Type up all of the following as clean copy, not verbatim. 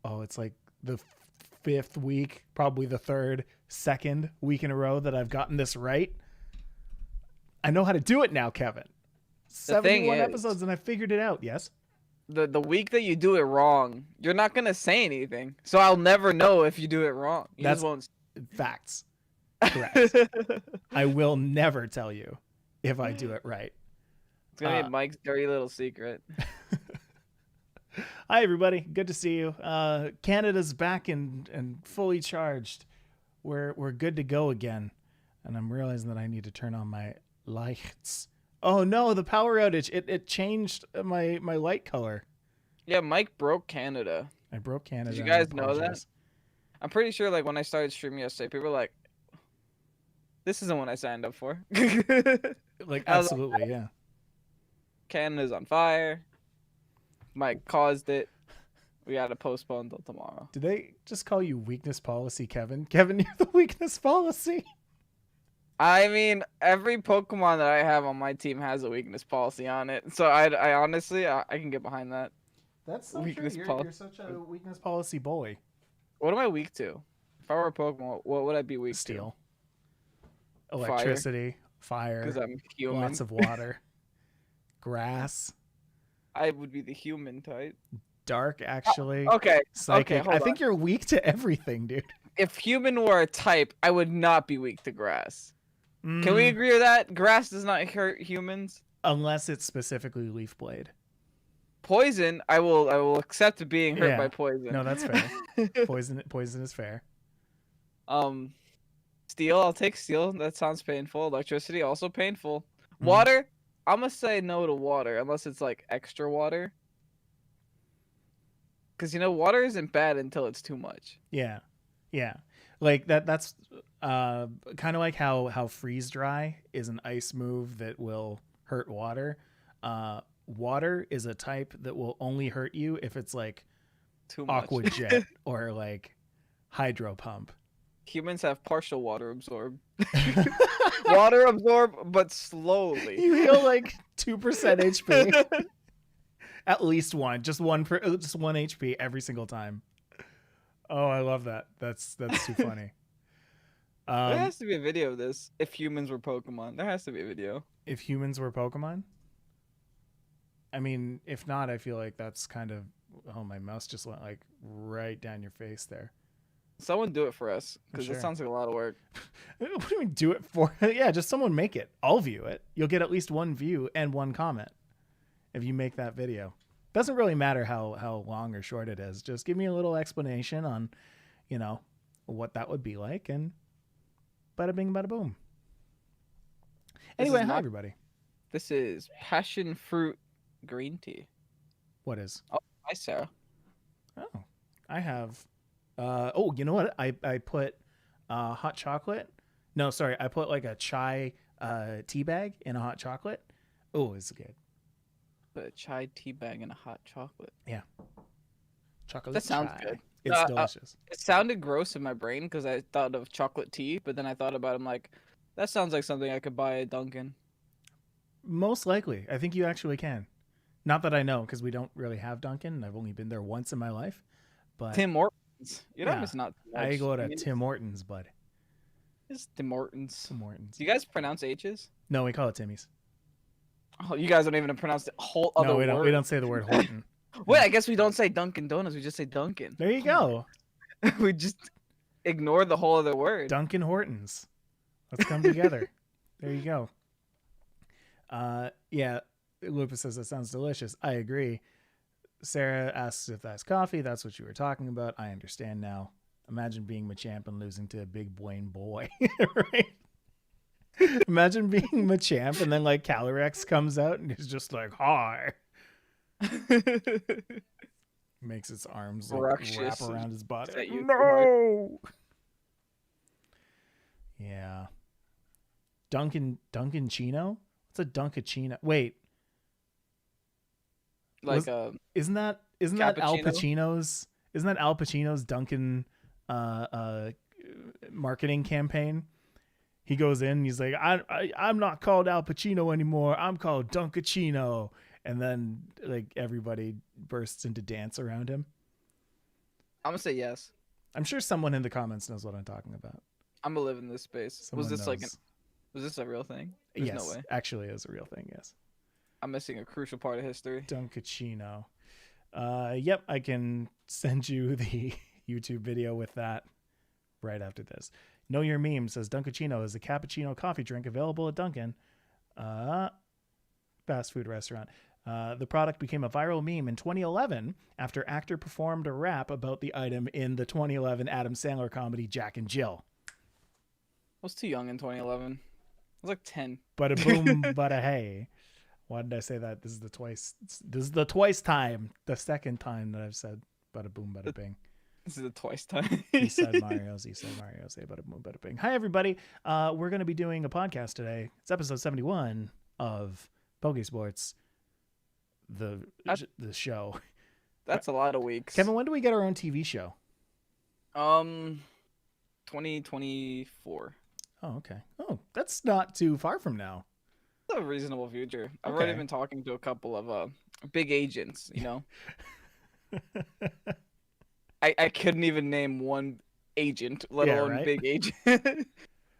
oh, it's like the fifth week, probably the second week in a row that I've gotten this right. I know how to do it now, Kevin. The thing 71 is, episodes and I figured it out. Yes. the week that you do it wrong, you're not gonna say anything. So I'll never know if you do it wrong. You That's just won't. facts. Correct. I will never tell you if I do it right. It's gonna be Mike's dirty little secret. Hi, everybody. Good to see you. Canada's back and fully charged. We're good to go again. And I'm realizing that I need to turn on my lights. Oh no, the power outage. It changed my light color. Yeah, Mike broke Canada. I broke Canada. Did you guys know that? I'm pretty sure, like, when I started streaming yesterday, people were like, "This isn't what I signed up for." Like, absolutely, yeah. Canada's on fire. Mike caused it. We gotta postpone until tomorrow. Did they just call you weakness policy, Kevin? Kevin, you're the weakness policy. I mean, every Pokemon that I have on my team has a weakness policy on it. So I honestly, I can get behind that. That's so Weakness true. policy. You're such a weakness policy boy. What am I weak to? If I were a Pokemon, what would I be weak Steel. Electricity. Fire. Because I'm human. Lots of water. Grass. I would be the human type. Dark, actually. Okay. Psychic. Okay, I think you're weak to everything, dude. If human were a type, I would not be weak to grass. Can we agree with that? Grass does not hurt humans. Unless it's specifically leaf blade. Poison, I will accept being hurt by poison. No, that's fair. Poison is fair. Steel, I'll take steel. That sounds painful. Electricity, also painful. Water, I'm gonna say no to water unless it's like extra water. Because water isn't bad until it's too much. Yeah. Like that's kind of like how freeze dry is an ice move that will hurt water. Water is a type that will only hurt you if it's like too much. Aqua Jet or like Hydro Pump. Humans have partial water absorb. Water absorb, but slowly. You heal like 2% HP. At least one, just one HP every single time. Oh, I love that. That's too funny. There has to be a video of this. If humans were Pokemon, there has to be a video. If humans were Pokemon? I mean, if not, I feel like that's kind of... Oh, my mouse just went like right down your face there. Someone do it for us, because it sounds like a lot of work. What do we do it for? Yeah, just someone make it. I'll view it. You'll get at least one view and one comment if you make that video. Doesn't really matter how long or short it is. Just give me a little explanation on, what that would be like, and bada bing, bada boom. Anyway, hi everybody. This is passion fruit green tea. What is? Oh, hi Sarah. Oh, I have. Oh, you know what? I put hot chocolate. No, sorry, I put like a chai tea bag in a hot chocolate. Oh, it's good. Put a chai tea bag in a hot chocolate. Yeah. Chocolate. That sounds chai. good. It's delicious. It sounded gross in my brain because I thought of chocolate tea, but then I thought about it, I'm like, that sounds like something I could buy at Dunkin'. Most likely. I think you actually can. Not that I know, because we don't really have Dunkin'. I've only been there once in my life. But Tim Hortons. You know, it's not too much. I go to Tim Hortons, bud. It's Tim Hortons. Tim Hortons. Do you guys pronounce H's? No, we call it Timmy's. Oh, you guys don't even pronounce the whole other word. No, we don't say the word Horton. Wait, I guess we don't say Dunkin' Donuts. We just say Dunkin'. There you go. We just ignore the whole other word. Dunkin' Hortons. Let's come together. There you go. Yeah, Lupus says that sounds delicious. I agree. Sarah asks if that's coffee. That's what you were talking about. I understand now. Imagine being Machamp and losing to a big Blaine boy. Right? Imagine being Machamp and then like Calyrex comes out and he's just like, hi. Makes its arms like, wrap around his body. No. Yeah. Dunkin' Chino? What's a Dunkachino? Wait. Like isn't that Al Pacino's Dunkin' marketing campaign? He goes in and he's like, I'm not called Al Pacino anymore. I'm called Dunkachino. And then like everybody bursts into dance around him. I'm gonna say yes. I'm sure someone in the comments knows what I'm talking about. I'm gonna live in this space. Someone knows. Was this a real thing? There's no Yes, way. actually, it is a real thing. Yes. I'm missing a crucial part of history. Dunkachino. Yep, I can send you the YouTube video with that right after this. Know Your Meme says Dunkachino is a cappuccino coffee drink available at Dunkin', fast food restaurant. The product became a viral meme in 2011 after actor performed a rap about the item in the 2011 Adam Sandler comedy Jack and Jill. I was too young in 2011. I was like 10. Bada boom, bada hey. Why did I say that? This is the twice time. The second time that I've said bada boom, bada bing. This is the twice time. He said Mario. He said Mario. Say bada boom, bada bing. Hi everybody. We're going to be doing a podcast today. It's episode 71 of Pokésports, the show. That's a lot of weeks. Kevin, when do we get our own TV show? 2024. Oh, okay. Oh, that's not too far from now. It's a reasonable future. I've Okay. already been talking to a couple of big agents, you know. I couldn't even name one agent, let alone right? big agent.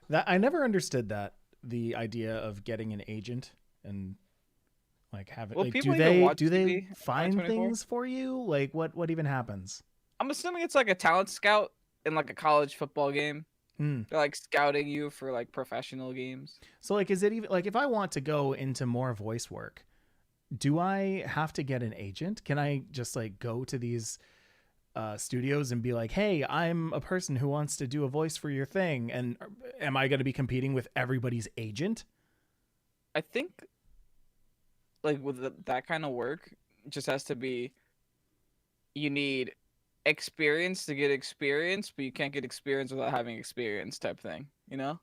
That I never understood that, the idea of getting an agent and like having Well, like people do even they watch find 2024? things for you? Like what even happens? I'm assuming it's like a talent scout in like a college football game. Hmm. They're like scouting you for like professional games. So like is it even like if I want to go into more voice work, do I have to get an agent? Can I just like go to these studios and be like, hey, I'm a person who wants to do a voice for your thing, and am I going to be competing with everybody's agent? I think like with that kind of work, it just has to be you need experience to get experience, but you can't get experience without having experience type thing, you know?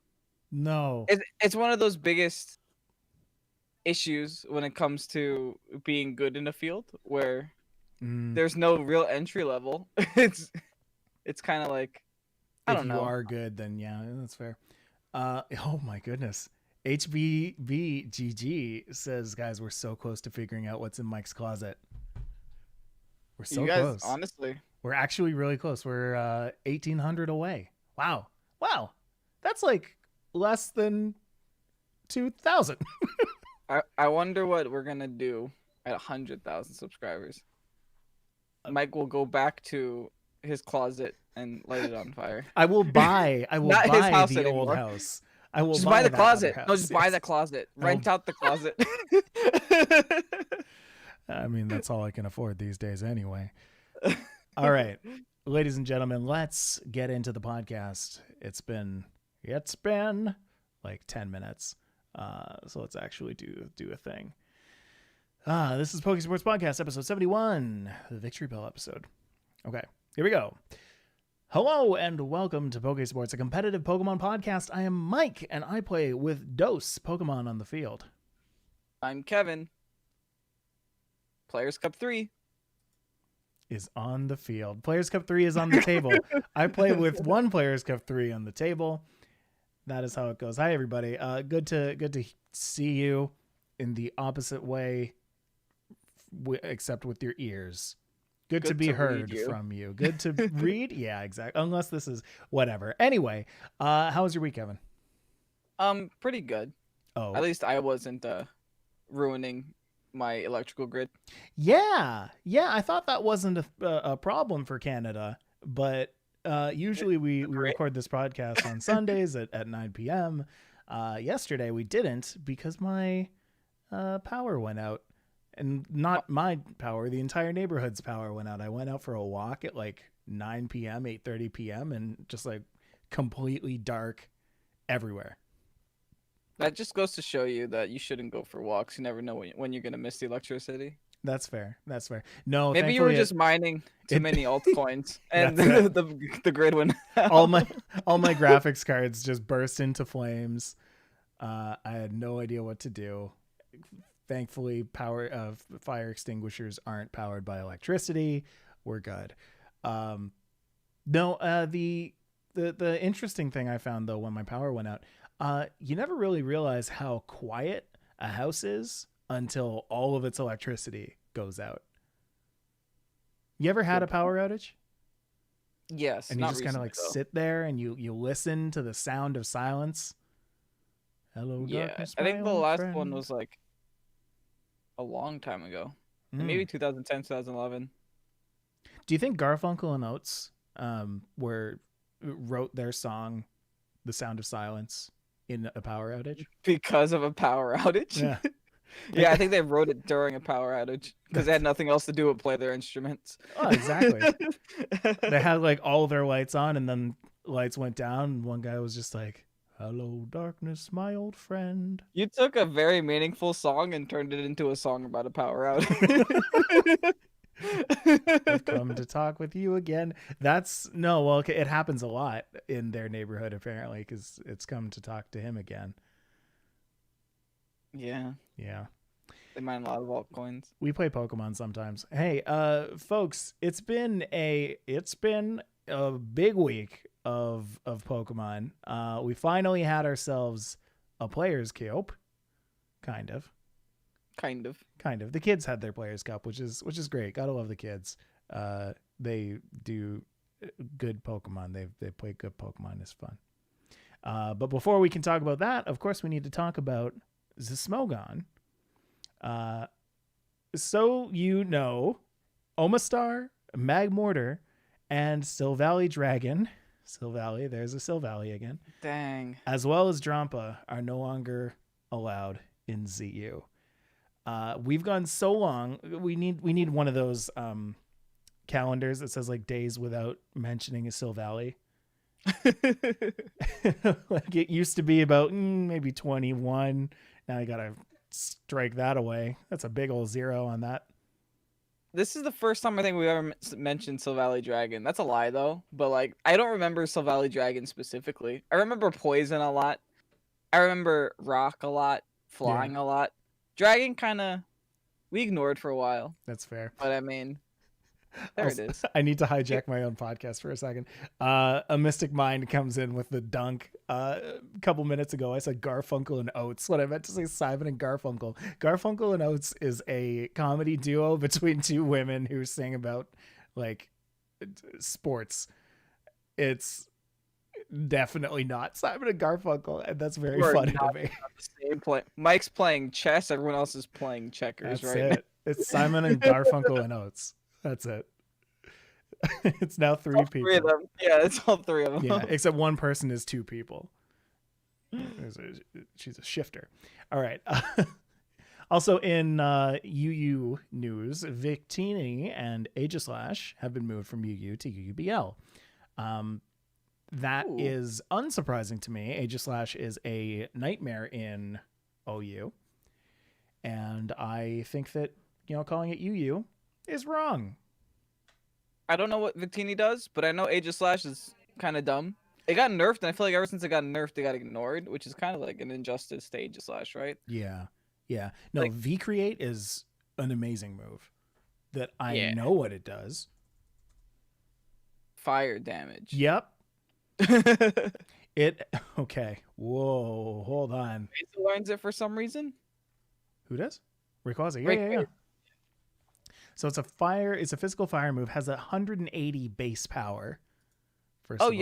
No. It's one of those biggest issues when it comes to being good in a field where there's no real entry level. It's kind of like I don't know. If you are good, then yeah, that's fair. Oh my goodness. HBBGG says, guys, we're so close to figuring out what's in Mike's closet. We're so you guys, close. honestly. We're actually really close. We're 1,800 away. Wow. That's like less than 2,000. I wonder what we're gonna do at 100,000 subscribers. Mike will go back to his closet and light it on fire. I will buy Not his house the anymore. old house. I will Just buy the that closet. other No, house, just buy yes. the closet. Rent out the closet. I mean, that's all I can afford these days anyway. All right, ladies and gentlemen, let's get into the podcast. It's been like 10 minutes. So let's actually do a thing. This is Pokésports Podcast, episode 71, the Victreebell episode. Okay, here we go. Hello and welcome to Pokésports, a competitive Pokemon podcast. I am Mike, and I play with Dose Pokemon on the field. I'm Kevin. Players Cup 3 is on the field. Players Cup 3 is on the table. I play with one Players Cup 3 on the table. That is how it goes. Hi everybody. Good to see you in the opposite way, except with your ears. Good to be heard from you. Good to read. Yeah, exactly. Unless this is whatever. Anyway, how was your week, Kevin? Pretty good. Oh, at least I wasn't ruining my electrical grid. Yeah. I thought that wasn't a problem for Canada, but usually we record this podcast on Sundays at 9 p.m. Yesterday we didn't because my power went out. And not my power, the entire neighborhood's power went out. I went out for a walk at like 9 p.m., 8:30 p.m., and just like completely dark everywhere. That just goes to show you that you shouldn't go for walks. You never know when you're going to miss the electricity. That's fair. No, maybe you were just mining too many altcoins and the grid went out. all my graphics cards just burst into flames. I had no idea what to do. Thankfully, fire extinguishers aren't powered by electricity. We're good. The interesting thing I found though when my power went out, you never really realize how quiet a house is until all of its electricity goes out. You ever had a power outage? Yes, And you not just kind of recently like though. sit there and you listen to the sound of silence. Hello, Yeah, darkness, I my think the old last one friend. was like a long time ago, like Mm. maybe 2010, 2011. Do you think Garfunkel and Oates were wrote their song "The Sound of Silence" in a power outage? Because of a power outage. Yeah, Yeah, I think they wrote it during a power outage because they that's had nothing else to do but play their instruments. oh exactly. They had like all their lights on, and then lights went down, and one guy was just like, "Hello, darkness, my old friend." You took a very meaningful song and turned it into a song about a power outage. I've come to talk with you again. That's no, well, okay, it happens a lot in their neighborhood apparently because it's come to talk to him again. Yeah, Yeah, they mine a lot of altcoins. we play Pokemon sometimes. Hey, folks, it's been a big week of Pokemon. We finally had ourselves a players' cup, kind of. Kind of. Kind of. The kids had their players' cup, which is great. Gotta love the kids. They do good Pokemon. They play good Pokemon. It's fun. But before we can talk about that, of course, we need to talk about Smogon. So you know, Omastar, Magmortar, and Silvally Dragon. Silvally, there's a Silvally again. Dang. As well as Drampa are no longer allowed in ZU. We've gone so long. We need one of those calendars that says like days without mentioning a Silvally. Like it used to be about maybe 21. Now I gotta strike that away. That's a big old zero on that. This is the first time I think we've ever mentioned Silvally Dragon. That's a lie though, but like I don't remember Silvally Dragon specifically. I remember Poison a lot. I remember Rock a lot, Yeah, Flying a lot. Dragon kind of we ignored for a while, that's fair. but I mean, there it is. I need to hijack my own podcast for a second. A Mystic Mind comes in with the dunk. A couple minutes ago, I said Garfunkel and Oates. What I meant to say Simon and Garfunkel. Garfunkel and Oates is a comedy duo between two women who sing about like sports. It's definitely not Simon and Garfunkel, and that's very We're funny not to me. the same play. Mike's playing chess. Everyone else is playing checkers That's right now. it. It's Simon and Garfunkel and Oates. That's it. It's now three All people. three of them. Yeah, it's all three of them. Yeah, except one person is two people. She's a shifter. All right. Also in UU news, Victini and Aegislash have been moved from UU to UUBL. That Ooh. is unsurprising to me. Aegislash is a nightmare in OU. And I think that, calling it UU is wrong. I don't know what Victini does, but I know Aegislash is kind of dumb. It got nerfed, and I feel like ever since it got nerfed, it got ignored, which is kind of like an injustice to Aegislash, right? Yeah. Yeah. No, Like- V-Create is an amazing move that I know what it does. Fire damage. Yep. Okay. Whoa, hold on. Mesa learns it for some reason. Who does? Rayquaza. Yeah. So it's a physical fire move, has 180 base power. First of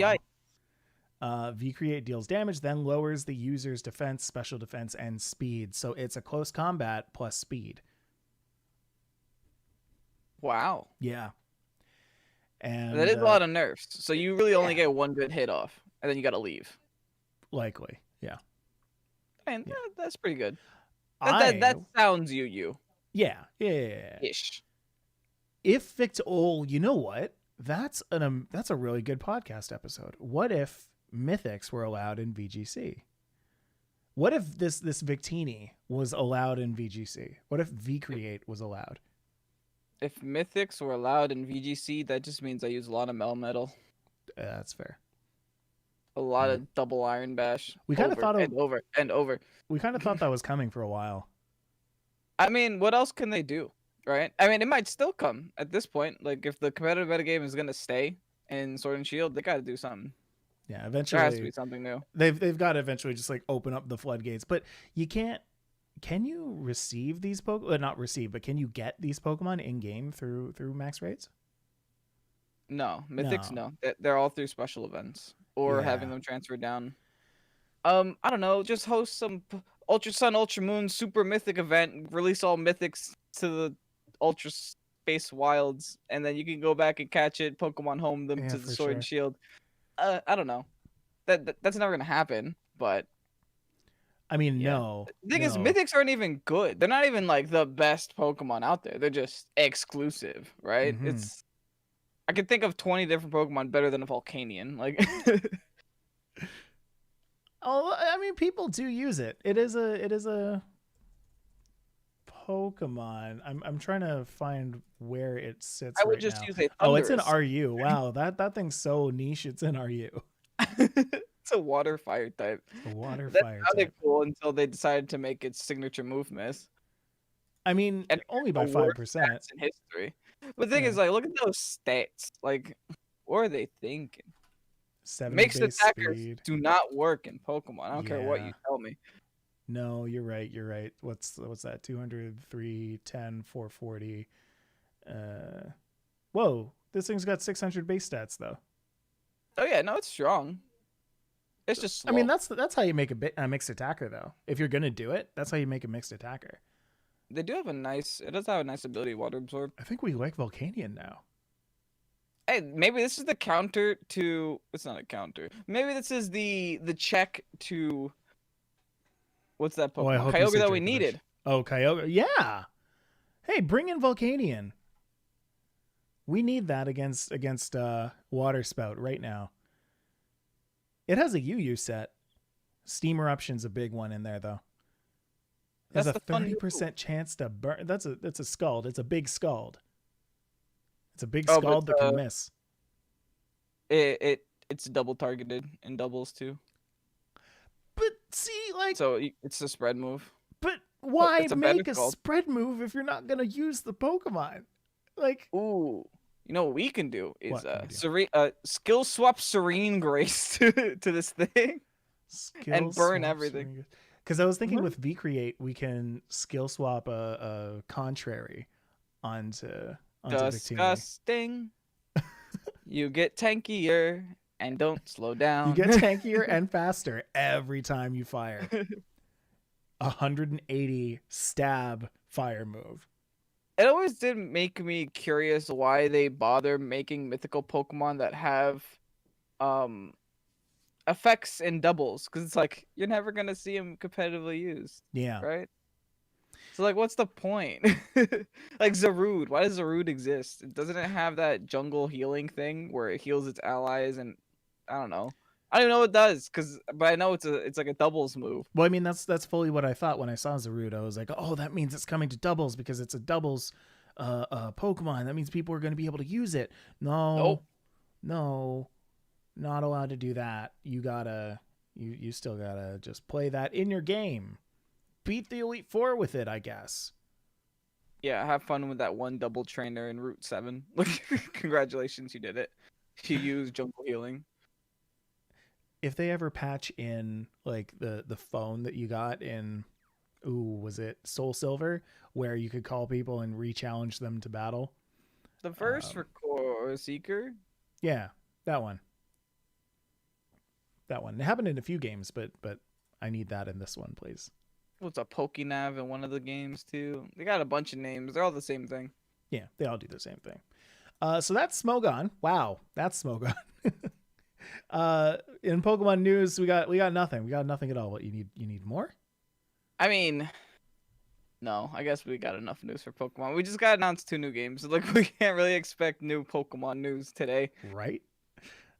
all. V-Create deals damage, then lowers the user's defense, special defense, and speed. So it's a close combat plus speed. Wow. Yeah. And That is a lot of nerfs. So you really only get one good hit off, and then you got to leave. Likely. Yeah. And that's pretty good. I That sounds UU. Yeah. Ish. If you know what? That's a really good podcast episode. What if Mythics were allowed in VGC? What if this Victini was allowed in VGC? What if V-Create was allowed? If Mythics were allowed in VGC, that just means I use a lot of Melmetal. That's fair. A lot of double Iron Bash. We kind of thought over. We kind of thought that was coming for a while. I mean, what else can they do, right? I mean, it might still come at this point. Like, if the competitive metagame is gonna stay in Sword and Shield, they gotta do something. Yeah, eventually There has to be something new. They've got to eventually just like open up the floodgates. But you can't. Can you receive these Pokemon? Not receive, but can you get these Pokemon in game through max raids? No, mythics, No. no. They're all through special events or having Yeah. them transferred down. I don't know. Just host some Ultra Sun, Ultra Moon, Super Mythic event. Release all mythics to the Ultra Space Wilds, and then you can go back and catch it. Pokemon Home them Yeah, to the for Sword and sure. Shield. I don't know. That's never gonna happen. But I mean, yeah, no, the thing is, no. mythics aren't even good. They're not even like the best Pokemon out there. They're just exclusive, right? Mm-hmm. It's I can think of 20 different Pokemon better than a Volcanion. Like, Oh, I mean, people do use it. It is a Pokemon. I'm trying to find where it sits I would right just now. use a Oh, it's in Thundurus. RU. Wow, that thing's so niche. It's in RU. It's a water fire type. It's a water That fire sounded type. cool until they decided to make its signature move miss. I mean, And it only had by the worst 5%. stats in history. But the thing Yeah, is, like, look at those stats. Like, what are they thinking? 70 Mixed base attackers speed. do not work in Pokemon. I don't care what you Yeah. tell me. No, you're right. You're right. What's that? 200, 310, 440. Uh, whoa, this thing's got 600 base stats though. Oh yeah, no, it's strong. It's just I mean, slow. that's how you make a mixed attacker though. If you're gonna do it, that's how you make a mixed attacker. They do have a nice. It does have a nice ability, water absorb. I think we like Volcanion now. Hey, maybe this is the counter to. It's not a counter. Maybe this is the check to. What's that Oh, I Pokemon? hope you Kyogre say that we Dracovish. needed. Oh, Kyogre. Yeah. Hey, bring in Volcanion. We need that against Water Spout right now. It has a UU set. Steam Eruption's a big one in there though. There's That's a the fun move. 30% chance to burn. That's a scald. It's a big scald. It's a big Oh, but scald that can miss. it's double targeted in doubles too. But see, like, So it's a spread move. but why It's a better make a scald. spread move if you're not gonna use the Pokemon? Like, Ooh, you know what we can do is what can we do? skill swap Serene Grace to this thing and burn everything. Because I was thinking Mhm. with Vicreate, we can skill swap a contrary onto Victini. Disgusting. You get tankier and don't slow down. You get tankier and faster every time you fire. 180 stab fire move. It always did make me curious why they bother making mythical Pokemon that have effects in doubles, because it's like you're never gonna see them competitively used, Yeah. right? So like, what's the point? Like Zarude, why does Zarude exist? Doesn't it have that jungle healing thing where it heals its allies? And I don't know. I don't even know what it does, but I know it's like a doubles move. Well, I mean, that's fully what I thought when I saw Zarude. I was like, oh, that means it's coming to doubles because it's a doubles Pokemon. That means people are going to be able to use it. Nope. No, not allowed to do that. You still gotta just play that in your game. Beat the Elite Four with it, I guess. Yeah, have fun with that one double trainer in Route 7. Congratulations, you did it. You used jungle healing. If they ever patch in like the phone that you got in, was it Soul Silver, where you could call people and re-challenge them to battle? The first for Core Seeker? Yeah, that one. That one. It happened in a few games, but I need that in this one, please. What's a Pokénav in one of the games too? They got a bunch of names. They're all the same thing. Yeah, they all do the same thing. So that's Smogon. Wow, that's Smogon. In Pokemon news, we got nothing. We got nothing at all. What you need more? I mean, no. I guess we got enough news for Pokemon. We just got announced 2 new games. Like we can't really expect new Pokemon news today. Right.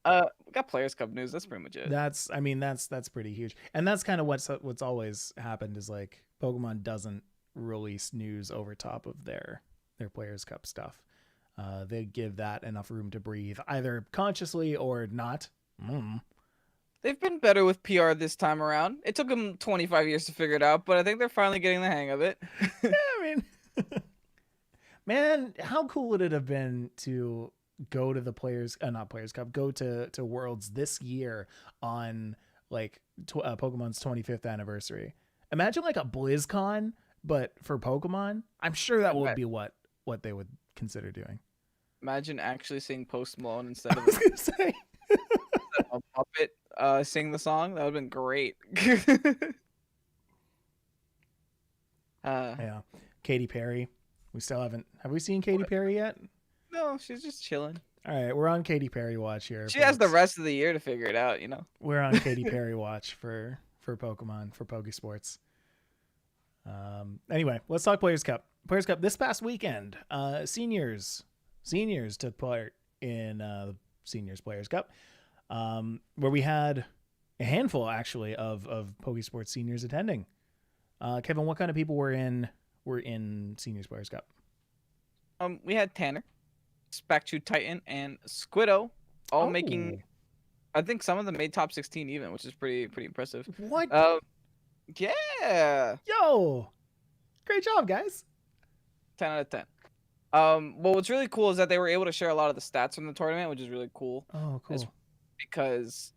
We got Players Cup news. That's pretty much it. That's pretty huge, and that's kind of what's always happened is like Pokemon doesn't release news over top of their Players Cup stuff. They give that enough room to breathe, either consciously or not. They've been better with PR this time around. It took them 25 years to figure it out, but I think they're finally getting the hang of it. Yeah, I mean, man, how cool would it have been to go to the not Players Cup, go to Worlds this year on like Pokemon's 25th anniversary. Imagine like a BlizzCon, but for Pokemon. I'm sure that would be what they would consider doing. Imagine actually seeing Post Malone instead I of was gonna say. a puppet sing the song. That would have been great. uh, Yeah, Katy Perry. We still haven't. Have we seen Katy Perry yet? no, she's just chilling. All right, we're on Katy Perry watch here, She has the folks. rest of the year to figure it out, you know. We're on Katy Perry watch for Pokemon for Pokésports. Anyway, let's talk Players Cup. Players Cup this past weekend. Seniors took part in the Seniors Players Cup, where we had a handful actually of Pokésports seniors attending. Kevin, what kind of people were in Seniors Players Cup? We had Tanner, Spectru Titan, and Squiddo all making. I think some of them made top 16 even, which is pretty impressive. What? Yeah. Yo, great job, guys. 10 out of 10. Well, what's really cool is that they were able to share a lot of the stats from the tournament, which is really cool. Oh, cool. Because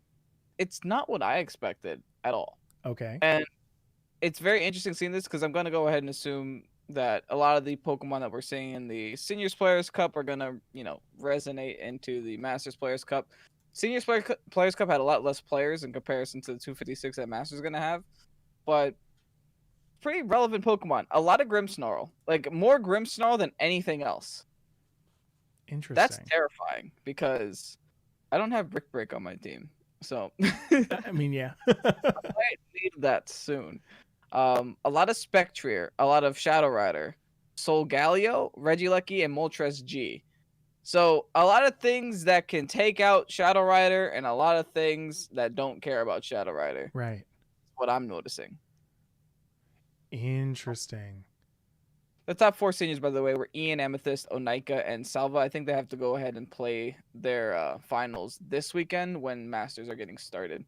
it's not what I expected at all. Okay. And it's very interesting seeing this because I'm going to go ahead and assume that a lot of the Pokemon that we're seeing in the Seniors Players Cup are going to, resonate into the Masters Players Cup. Seniors Players Cup had a lot less players in comparison to the 256 that Masters is going to have. But pretty relevant Pokemon. A lot of Grimmsnarl. Like, more Grimmsnarl than anything else. Interesting. That's terrifying because I don't have Brick Break on my team. So, I mean, yeah. I might need that soon. A lot of Spectrier, a lot of Shadow Rider, Solgaleo, Regieleki, and Moltres G. So, a lot of things that can take out Shadow Rider and a lot of things that don't care about Shadow Rider. Right. What I'm noticing. Interesting. The top 4 seniors, by the way, were Ian, Amethyst, Onika, and Salva. I think they have to go ahead and play their finals this weekend when Masters are getting started.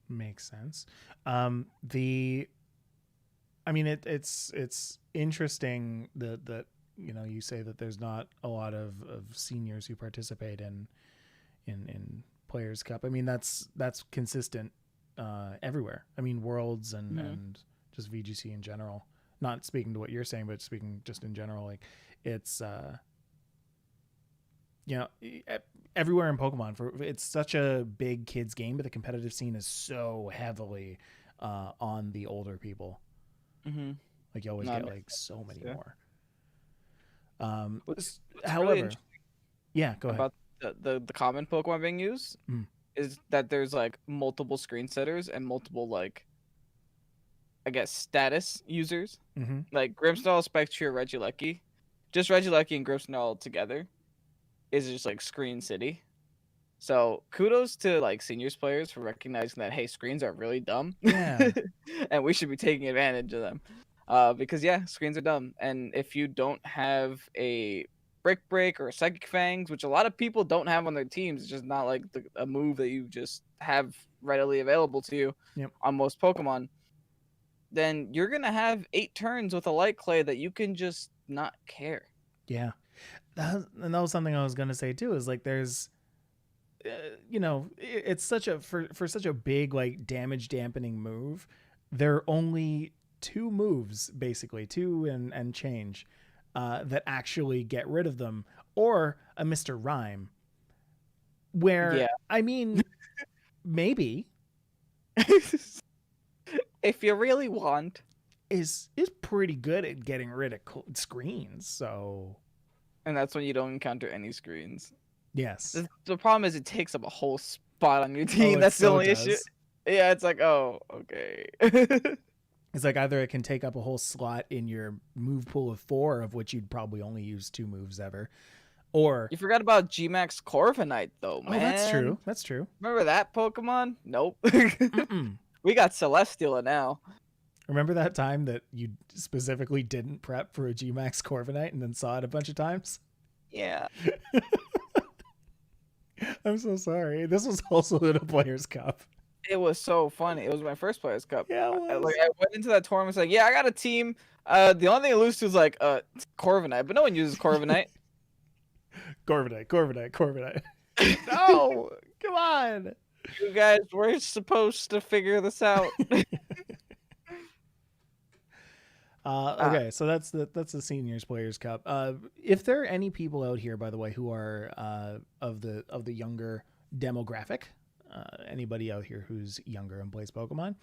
Makes sense. It's interesting that you say that there's not a lot of seniors who participate in Players Cup. I mean, that's consistent everywhere. I mean, Worlds and just VGC in general. Not speaking to what you're saying, but speaking just in general, like it's everywhere in Pokemon. It's such a big kids game, but the competitive scene is so heavily on the older people. Mm-hmm. Like you always get like so many more. What's however, really yeah, go ahead. About the common Pokemon being used is that there's like multiple screen setters and multiple like, I guess, status users. Like Grimmsnarl, Spectrier, Regieleki. Just Regieleki and Grimmsnarl together is just like Screen City. So kudos to like seniors players for recognizing that, hey, screens are really dumb. Yeah. And we should be taking advantage of them. Because yeah, screens are dumb. And if you don't have a Brick Break or a Psychic Fangs, which a lot of people don't have on their teams, it's just not like a move that you just have readily available to you on most Pokemon, then you're going to have 8 turns with a Light Clay that you can just not care. Yeah. And that was something I was going to say too, is like there's, it's such a, for such a big like damage dampening move, there are only 2 moves, basically 2 and change, that actually get rid of them, or a Mr. Rhyme, where, I mean, maybe. If you really want, is pretty good at getting rid of screens. So, and that's when you don't encounter any screens. Yes. The problem is it takes up a whole spot on your team. That's the only issue. Yeah, it's like, oh, okay. It's like either it can take up a whole slot in your move pool of 4, of which you'd probably only use 2 moves ever, or you forgot about G-Max Corviknight though, man. Oh, that's true. That's true. Remember that Pokemon? Nope. We got Celesteela now. Remember that time that you specifically didn't prep for a G-Max Corviknight and then saw it a bunch of times? Yeah. I'm so sorry. This was also in a Players Cup. It was so funny. It was my first Players Cup. Yeah, it was. I went into that tournament, like, yeah, I got a team. The only thing I lose to is like Corviknight, but no one uses Corviknight. Corviknight. No, come on. You guys were supposed to figure this out. Ah, Okay, so that's the Seniors Players Cup. If there are any people out here, by the way, who are of the younger demographic, anybody out here who's younger and plays Pokemon,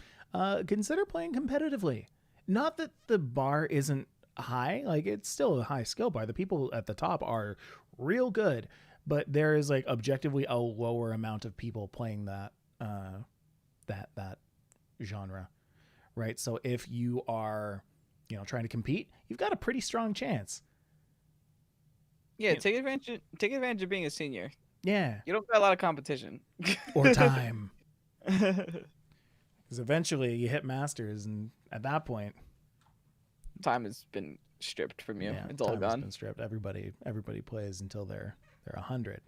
consider playing competitively. Not that the bar isn't high, like it's still a high skill bar. The people at the top are real good, but there is like objectively a lower amount of people playing that genre, right? So if you are, trying to compete, you've got a pretty strong chance. yeah, take advantage of being a senior. Yeah, You don't got a lot of competition. or time, because eventually you hit masters, and at that point, Time has been stripped from you. yeah, It's all time has gone. been stripped. Everybody plays until they're 100.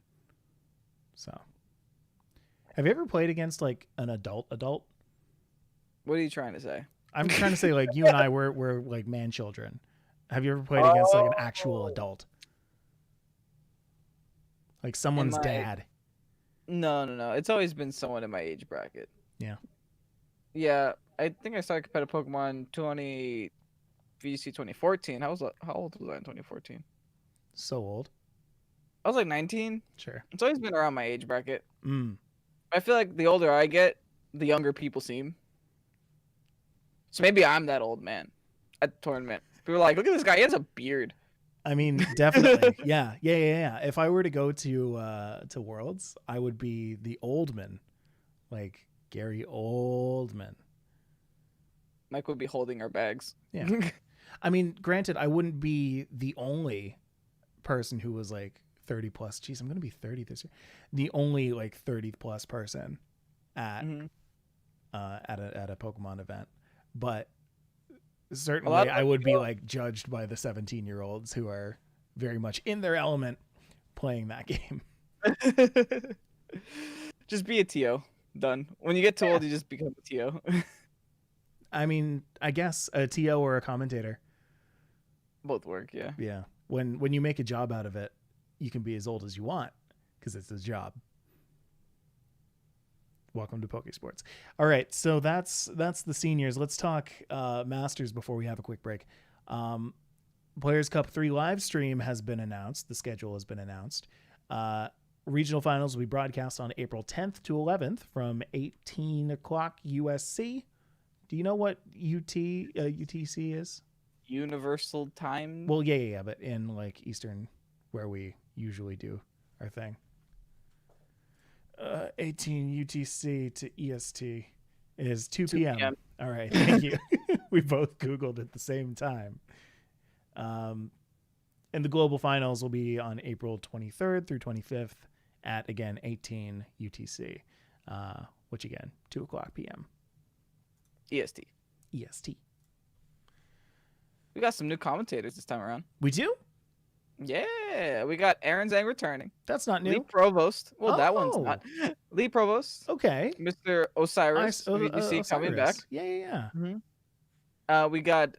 So, have you ever played against like an adult? What are you trying to say? I'm trying to say like you and I were like man children. Have you ever played against like an actual Oh, adult, like in someone's my dad? no. It's always been someone in my age bracket. Yeah, Yeah, I think I started competitive Pokemon 20 VC 2014. How old was I in 2014? so old. I was like 19. Sure. It's always been around my age bracket. Mm. I feel like the older I get, the younger people seem. So maybe I'm that old man at the tournament. People are like, look at this guy. He has a beard. I mean, definitely. Yeah. If I were to go to Worlds, I would be the Oldman, like Gary Oldman. Mike would be holding our bags. Yeah. I mean, granted, I wouldn't be the only person who was like 30 plus. Jeez, I'm gonna be 30 this year. The only like 30 plus person at Mhm. at a Pokemon event, but A certainly lot I of would be like judged by the 17-year-olds who are very much in their element playing that game. Just be a TO. Done. When you get too Yeah. old, you just become a TO. I mean, I guess a TO or a commentator. Both work, yeah. Yeah. When you make a job out of it, you can be as old as you want because it's a job. Welcome to Pokésports. All right, so that's the seniors. Let's talk masters before we have a quick break. Players Cup 3 live stream has been announced. The schedule has been announced. Regional finals will be broadcast on April 10th to 11th from 18 o'clock USC. Do you know what UTC is? Universal time. Well, yeah, but in like Eastern, where we usually do our thing. 18 UTC to EST is 2 p.m. 2 p.m. All right, thank you. We both Googled at the same time. And the global finals will be on April 23rd through 25th at, again, 18 UTC, which, again, 2 o'clock p.m. EST. EST. We got some new commentators this time around. We do? Yeah, we got Aaron Zhang returning. That's not new. Lee Provost. Well, that one's Oh. not. Lee Provost. Okay. Mr. Osiris. VGC coming back. Yeah. We got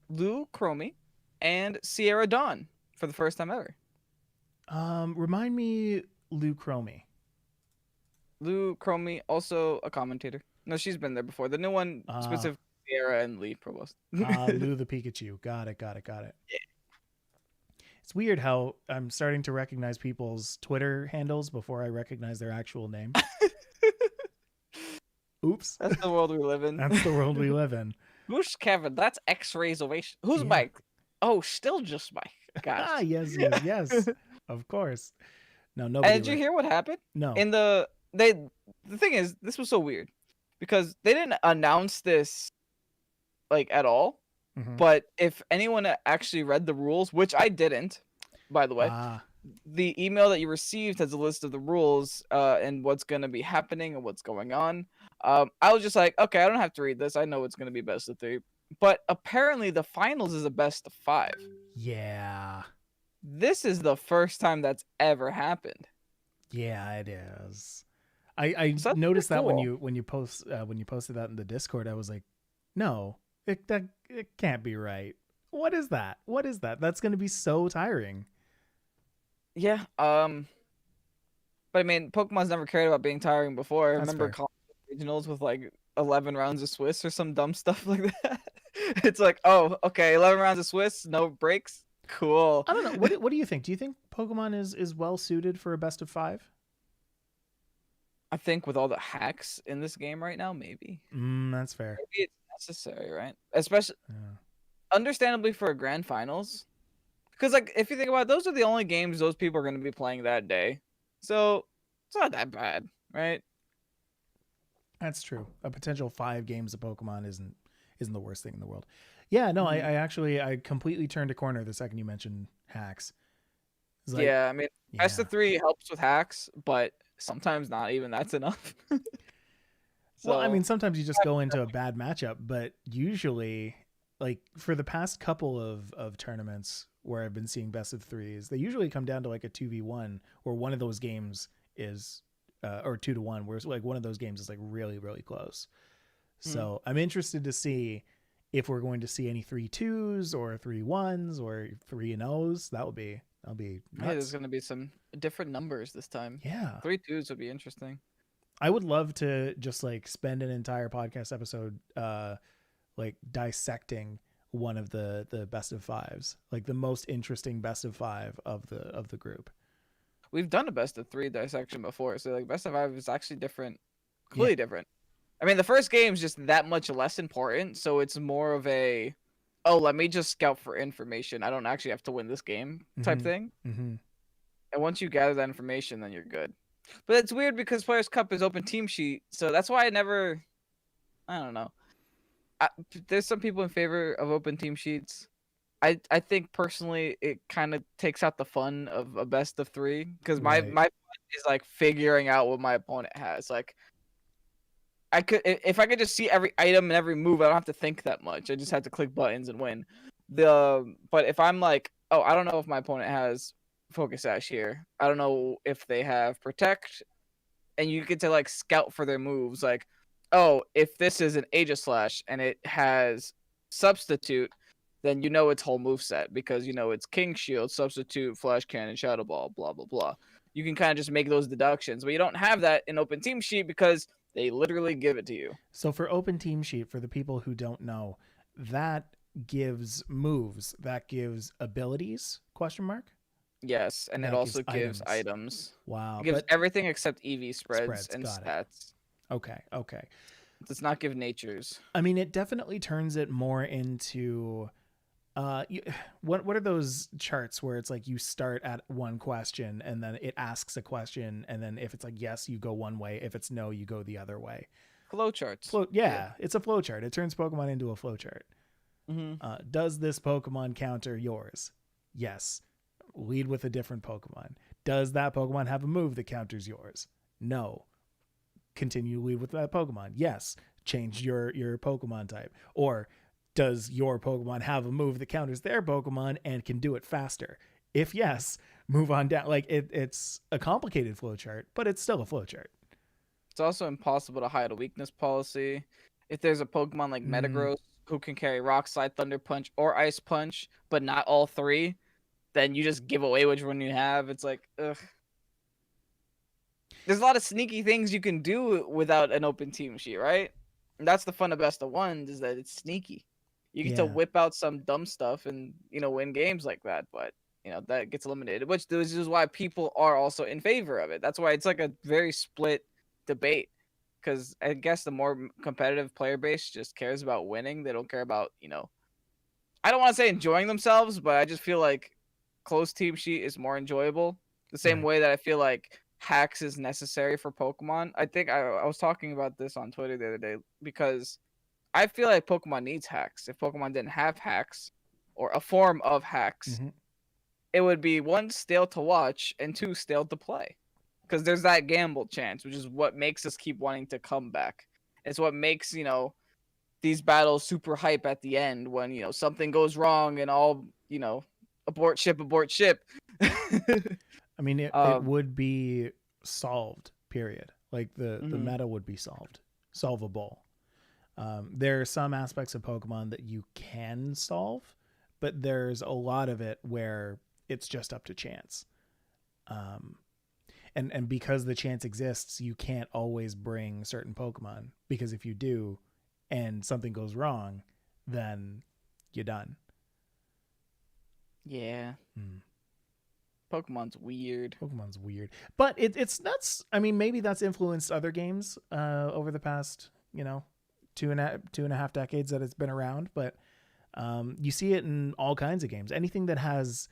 Lou Chromie and Sierra Dawn for the first time ever. Remind me, Lou Chromie. Lou Chromie, also a commentator. No, she's been there before. The new one, specifically Sierra and Lee Provost. Lou the Pikachu. Got it. Yeah. It's weird how I'm starting to recognize people's Twitter handles before I recognize their actual name. Oops. That's the world we live in. That's the world we live in. Who's Kevin? That's X-Rays Ovation. Who's Yeah. Mike? Oh, still just Mike. Ah, Gosh. yes. Of course. No, nobody. And did you hear what happened? No. In the thing is, this was so weird because they didn't announce this like at all. Mhm. But if anyone actually read the rules, which I didn't, by the way, the email that you received has a list of the rules and what's going to be happening and what's going on. I was just like, okay, I don't have to read this. I know it's going to be best of 3. But apparently the finals is a best of 5. Yeah. This is the first time that's ever happened. Yeah, it is. I So that's noticed that pretty cool. when you posted that in the Discord, I was like, no, it can't be right. What is that? That's going to be so tiring. Yeah. But I mean, Pokemon's never cared about being tiring before. I That's remember fair. calling regionals with like 11 rounds of Swiss or some dumb stuff like that. It's like, oh, okay, 11 rounds of Swiss, no breaks. Cool. I don't know. What do you think? Do you think Pokemon is well suited for a best of 5? I think with all the hacks in this game right now, maybe. That's fair. Maybe it's necessary, right? Especially, Yeah. understandably for a grand finals. Because, like, if you think about it, those are the only games those people are going to be playing that day. So, it's not that bad, right? That's true. A potential 5 games of Pokemon isn't the worst thing in the world. Yeah, no, I actually I completely turned a corner the second you mentioned hacks. It's like, Yeah, I mean, best yeah. of 3 helps with hacks, but sometimes not even that's enough. Well, I mean, So, sometimes you just go into a bad matchup, but usually, like for the past couple of tournaments where I've been seeing best of 3s, they usually come down to like a 2v1 where one of those games is, or 2-1, where it's like one of those games is like really, really close. mm, So I'm interested to see if we're going to see any 3-2s or 3-1s or 3-0s. That'll be hey, there's nuts. going to be some different numbers this time. Yeah. 3-2s would be interesting. I would love to just like spend an entire podcast episode like dissecting one of the best of 5s, like the most interesting best of 5 of the group. We've done a best of 3 dissection before, so like best of 5 is actually different, Yeah. completely different. I mean, the first game is just that much less important, so it's more of a, oh, let me just scout for information. I don't actually have to win this game type Mm-hmm. thing. Mm-hmm. And once you gather that information, then you're good. But it's weird because Players Cup is open team sheet, so that's why I don't know. I, there's some people in favor of open team sheets. I think personally it kind of takes out the fun of a best of 3 because Right. my fun is like figuring out what my opponent has. Like I could if I could just see every item and every move, I don't have to think that much. I just have to click buttons and win. But if I'm like, oh, I don't know if my opponent has Focus Sash here. I don't know if they have Protect, and you get to like scout for their moves. Like, oh, if this is an Aegislash and it has Substitute, then you know its whole move set because you know it's King Shield, Substitute, Flash Cannon, Shadow Ball, blah blah blah. You can kind of just make those deductions, but you don't have that in Open Team Sheet because they literally give it to you. So for open team sheet, for the people who don't know, that gives moves, that gives abilities, question mark, Yes, and it that gives also gives items. items. It Wow. gives But everything except EV spreads spreads, and got it. stats. Okay. Okay. It does not give natures. I mean, it definitely turns it more into you, what are those charts where it's like you start at one question and then it asks a question, and then if it's like yes, you go one way, if it's no, you go the other way. Flowcharts. Flow, yeah, it's a flow chart. It turns Pokemon into a flow chart. Mm-hmm. Does this Pokemon counter yours? Yes. Lead with a different Pokemon. Does that Pokemon have a move that counters yours? No. Continue to lead with that Pokemon. Yes. Change your Pokemon type. Or does your Pokemon have a move that counters their Pokemon and can do it faster? If yes, move on down. Like it's a complicated flowchart, but it's still a flowchart. It's also impossible to hide a weakness policy. If there's a Pokemon like Mm, Metagross who can carry Rock Slide, Thunder Punch, or Ice Punch, but not all 3, then you just give away which one you have. It's like, ugh. There's a lot of sneaky things you can do without an open team sheet, right? And that's the fun of best of ones is that it's sneaky. You get to yeah. whip out some dumb stuff and win games like that, but that gets eliminated, which this is why people are also in favor of it. That's why it's like a very split debate because I guess the more competitive player base just cares about winning. They don't care about I don't want to say enjoying themselves, but I just feel like closed team sheet is more enjoyable. The same Right. way that I feel like hacks is necessary for Pokemon. I think I was talking about this on Twitter the other day because I feel like Pokemon needs hacks. If Pokemon didn't have hacks or a form of hacks, Mm-hmm. it would be one, stale to watch, and two, stale to play. Because there's that gamble chance, which is what makes us keep wanting to come back. It's what makes, these battles super hype at the end when, something goes wrong and all, abort ship, abort ship. I mean, it um, would be solved. Period. Like the mhm. meta would be solvable. There are some aspects of Pokemon that you can solve, but there's a lot of it where it's just up to chance. Um, and because the chance exists, you can't always bring certain Pokemon because if you do, and something goes wrong, then you're done. Yeah. Hmm. Pokemon's weird. Pokemon's weird, but it's that's. I mean, maybe that's influenced other games over the past, two and a half decades that it's been around. But you see it in all kinds of games. Anything that has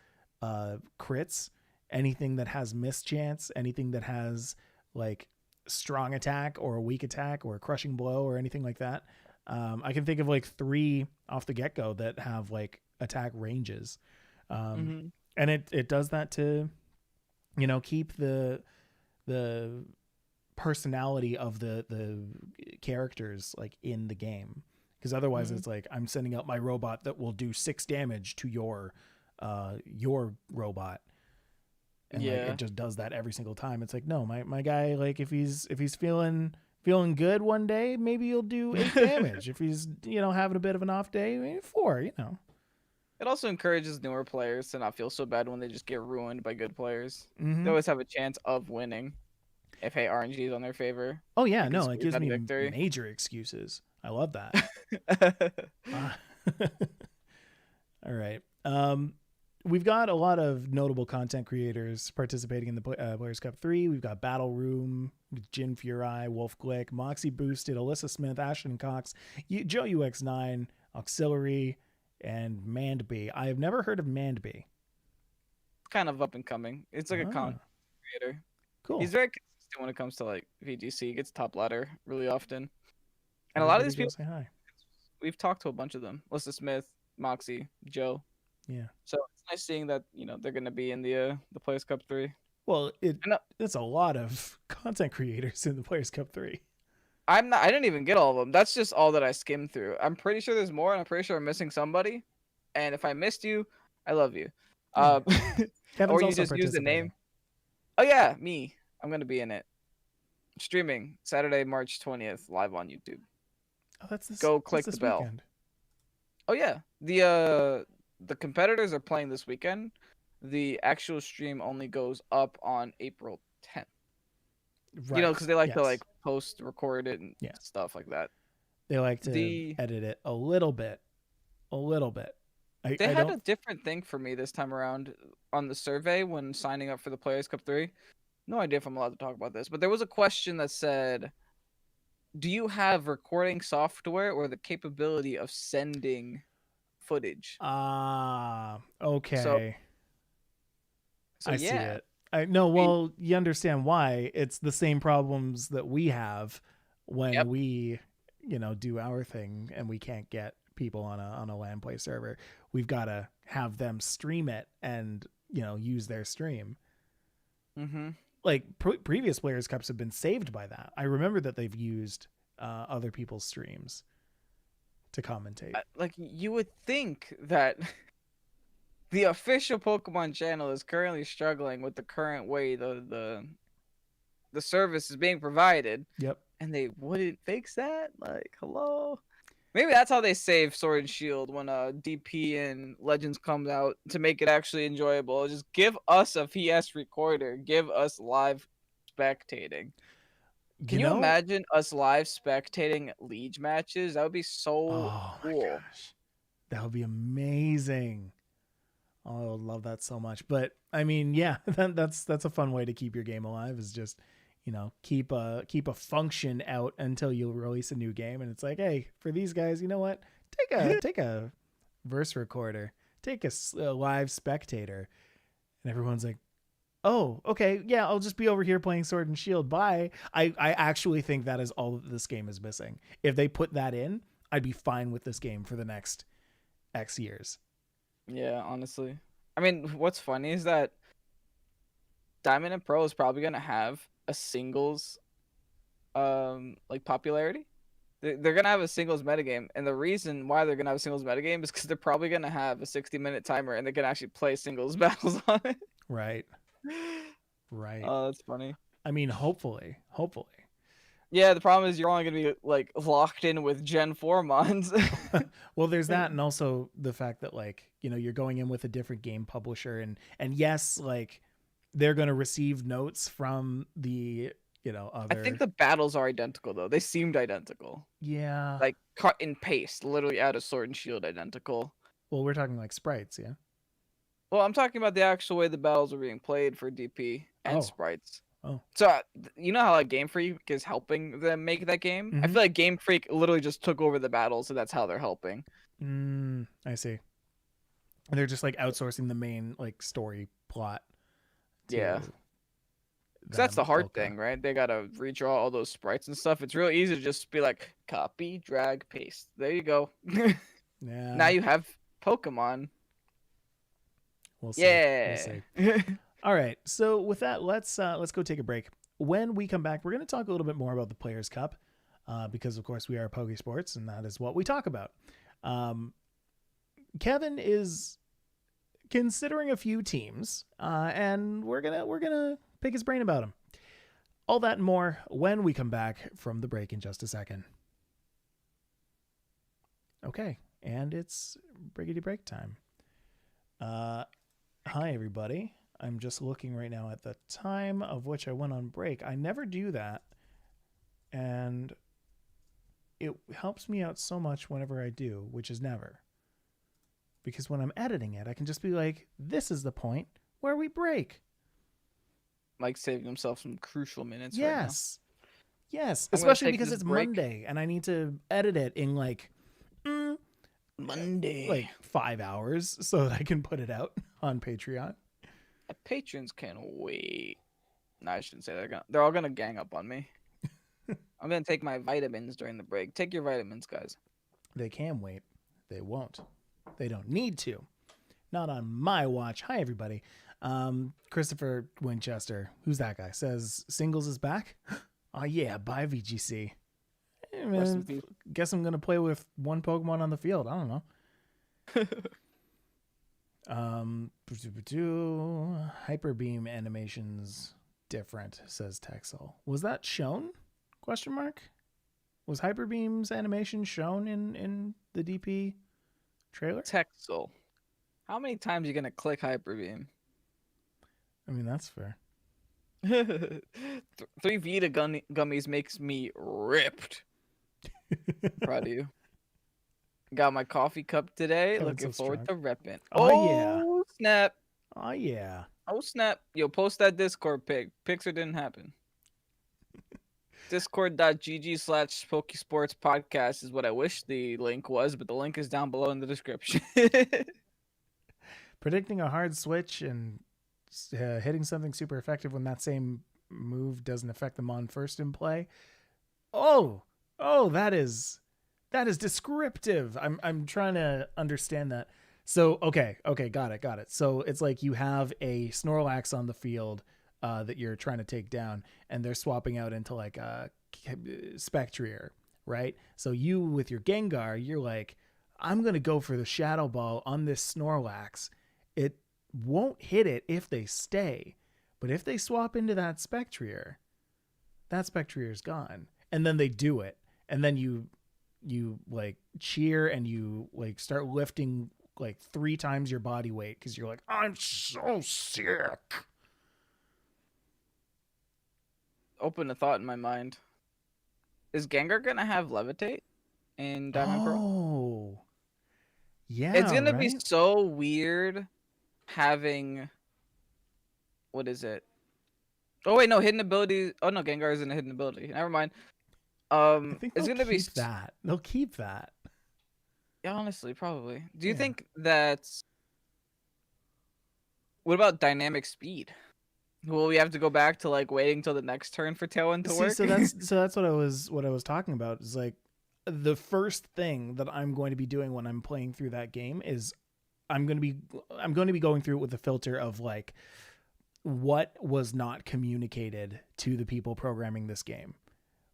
crits, anything that has mischance, anything that has like strong attack or a weak attack or a crushing blow or anything like that. I can think of like 3 off the get go that have like attack ranges. Mm-hmm. And it does that to, keep the personality of the characters like in the game. Because otherwise Mm-hmm. it's like I'm sending out my robot that will do 6 damage to your robot. And like Yeah. it just does that every single time. It's like, no, my guy, like if he's feeling good one day, maybe he'll do 8 damage. If he's, having a bit of an off day, maybe 4, It also encourages newer players to not feel so bad when they just get ruined by good players. They Mm-hmm. always have a chance of winning if RNG is on their favor. Oh yeah, They can no, it squeeze gives out a me victory. major excuses. I love that. Uh, all right. We've got a lot of notable content creators participating in the Players Cup 3. We've got Battle Room, Jin Furai, Wolf Glick, Moxie Boosted, Alyssa Smith, Ashton Cox, Joe UX9, Auxiliary, and Mandby. I have never heard of Mandby. Kind of up and coming. It's like a content Ah, creator. cool. He's very consistent when it comes to like VGC. He gets top ladder really often. And a lot of Everybody these go people, say hi. we've talked to a bunch of them. Alyssa Smith, Moxie, Joe. Yeah. So it's nice seeing that they're gonna be in the Players Cup 3. Well, I know it's a lot of content creators in the Players Cup 3. I didn't even get all of them. That's just all that I skimmed through. I'm pretty sure there's more, and I'm pretty sure I'm missing somebody. And if I missed you, I love you. Yeah. Or Kevin's you also just use the participating. name. Oh yeah, me. I'm gonna be in it. Streaming Saturday, March 20th, live on YouTube. Oh, that's this. Go That's click the this bell. weekend. Oh yeah, the competitors are playing this weekend. The actual stream only goes up on April 10th. Right. Because they like to Yes. like post record it and Yeah. stuff like that. They like to The edit it a little bit. A little bit. They I had don't. a different thing for me this time around on the survey when signing up for the Players Cup 3. No idea if I'm allowed to talk about this, but there was a question that said, do you have recording software or the capability of sending footage? Ah, So, okay. I see yeah. it. I no, I mean, well, you understand why. It's the same problems that we have when yep. we, do our thing and we can't get people on a LAN play server. We've got to have them stream it and, use their stream. Mm-hmm. Like previous Players Cups have been saved by that. I remember that they've used other people's streams to commentate. Like you would think that the official Pokemon channel is currently struggling with the current way the service is being provided. Yep. And they wouldn't fix that? Like, hello? Maybe that's how they save Sword and Shield when DP and Legends comes out to make it actually enjoyable. Just give us a PS recorder. Give us live spectating. Can you imagine us live spectating Liege matches? That would be so Oh my cool. gosh. That would be amazing. Oh, I would love that so much. But I mean, yeah, that's a fun way to keep your game alive is just, keep a function out until you release a new game. And it's like, hey, for these guys, you know what? Take a verse recorder, take a live spectator. And everyone's like, oh, okay, yeah, I'll just be over here playing Sword and Shield. Bye. I actually think that is all that this game is missing. If they put that in, I'd be fine with this game for the next X years. Yeah, honestly. I mean, what's funny is that Diamond and Pro is probably gonna have a singles like popularity. They're gonna have a singles metagame, and the reason why they're gonna have a singles metagame is because they're probably gonna have a 60-minute timer, and they can actually play singles battles on it. Right. Right. Oh, that's funny. I mean, hopefully. Yeah, the problem is you're only gonna be like locked in with Gen 4 mons. Well, there's that, and also the fact that like you're going in with a different game publisher, and yes, like they're going to receive notes from the I think other. the battles are identical though. They seemed identical. Yeah. Like cut and paste, literally out of Sword and Shield identical. Well, we're talking like sprites, yeah. Well, I'm talking about the actual way the battles are being played for DP and Oh. sprites. Oh. So you know how like Game Freak is helping them make that game? I Mm-hmm. feel like Game Freak literally just took over the battles, so that's how they're helping. I see. And they're just like outsourcing the main like story plot to Yeah. Because that's them. the hard Okay. thing, right? They gotta redraw all those sprites and stuff. It's real easy to just be like, copy, drag, paste. There you go. Yeah. Now you have Pokemon. We'll see. Yeah. We'll see. All right. So with that, let's go take a break. When we come back, we're going to talk a little bit more about the Players' Cup, because of course we are Pokésports, and that is what we talk about. Kevin is considering a few teams, and we're gonna pick his brain about them. All that and more when we come back from the break in just a second. Okay, and it's Briggity Break time. Hi everybody. I'm just looking right now at the time of which I went on break. I never do that, and it helps me out so much whenever I do, which is never. Because when I'm editing it, I can just be like, this is the point where we break. Mike saving himself some crucial minutes Yes. right now. Yes. I'm gonna Especially take because this it's break. Monday and I need to edit it in like Monday. like 5 hours so that I can put it out on Patreon. My patrons can't wait. No, I shouldn't say that. They're all gonna gang up on me. I'm gonna take my vitamins during the break. Take your vitamins, guys. They can wait. They won't. They don't need to. Not on my watch. Hi, everybody. Christopher Winchester, who's that guy, says Singles is back. Oh, yeah. Bye, VGC. Hey, man, guess I'm going to play with one Pokemon on the field. I don't know. Hyper Beam animations different, says Texel. Was that shown? Question mark. Was Hyper Beam's animation shown in the DP trailer? Texel. How many times are you gonna click Hyper Beam? I mean, that's fair. 3 Vita gummies makes me ripped. Proud of you. Got my coffee cup today. Coming Looking so forward strong. to repping. Oh, yeah. Snap. Oh, yeah. Oh, snap. Yo, post that Discord pic. Picture didn't happen. Discord.gg/Pokésports podcast is what I wish the link was, but the link is down below in the description. Predicting a hard switch and hitting something super effective when that same move doesn't affect them on first in play. Oh, that is descriptive. I'm trying to understand that. So, okay, got it. So it's like you have a Snorlax on the field that you're trying to take down, and they're swapping out into like a Spectrier, right? So you with your Gengar, you're like, I'm going to go for the Shadow Ball on this Snorlax. It won't hit it if they stay, but if they swap into that Spectrier is gone. And then they do it, and then you like cheer and you like start lifting like 3 times your body weight because you're like, I'm so sick. Open a thought in my mind. Is Gengar gonna have Levitate in Diamond Pearl? Oh, yeah. It's gonna right? be so weird having. What is it? Oh wait, no, hidden ability. Oh no, Gengar isn't a hidden ability. Never mind. I think It's they'll gonna be keep that. They'll keep that. Yeah, honestly, probably. Do you Yeah. think that's? What about dynamic speed? Will we have to go back to like waiting till the next turn for Tailwind to work? So that's what I was talking about. Is like the first thing that I'm going to be doing when I'm playing through that game is I'm going to be going through it with the filter of like what was not communicated to the people programming this game.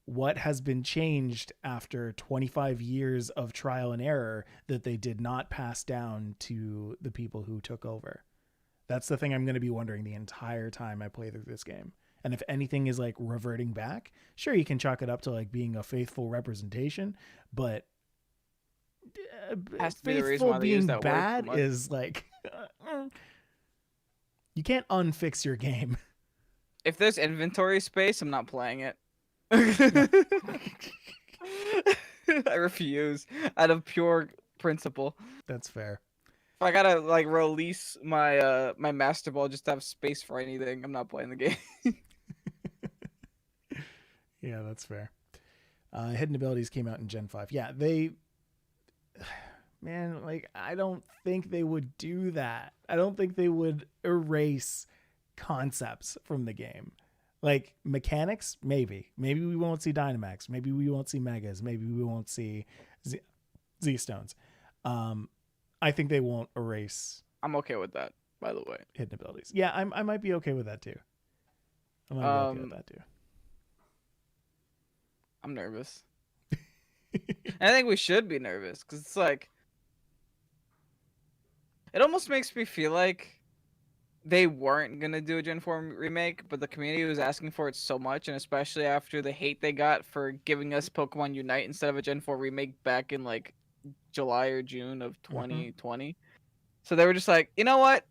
What has been changed after 25 years of trial and error that they did not pass down to the people who took over? That's the thing I'm going to be wondering the entire time I play through this game. And if anything is like reverting back, sure, you can chalk it up to like being a faithful representation, but Has to be the reason faithful why they use being that word bad so much. is like, you can't unfix your game. If there's inventory space, I'm not playing it. Yeah. I refuse out of pure principle. That's fair. If I gotta like release my my master ball just to have space for anything, I'm not playing the game. Yeah, that's fair. Hidden abilities came out in Gen 5. Yeah, they man, like I don't think they would do that. I don't think they would erase concepts from the game. Like mechanics, maybe. Maybe we won't see Dynamax. Maybe we won't see Megas. Maybe we won't see Z Stones. Um, I think they won't erase I'm okay with that, by the way. hidden abilities. Yeah, I might be okay with that too. I might be okay with that too. I'm nervous. And I think we should be nervous because it's like it almost makes me feel like they weren't gonna do a Gen 4 remake, but the community was asking for it so much, and especially after the hate they got for giving us Pokemon Unite instead of a Gen 4 remake back in like July or June of 2020. So they were just like, you know what?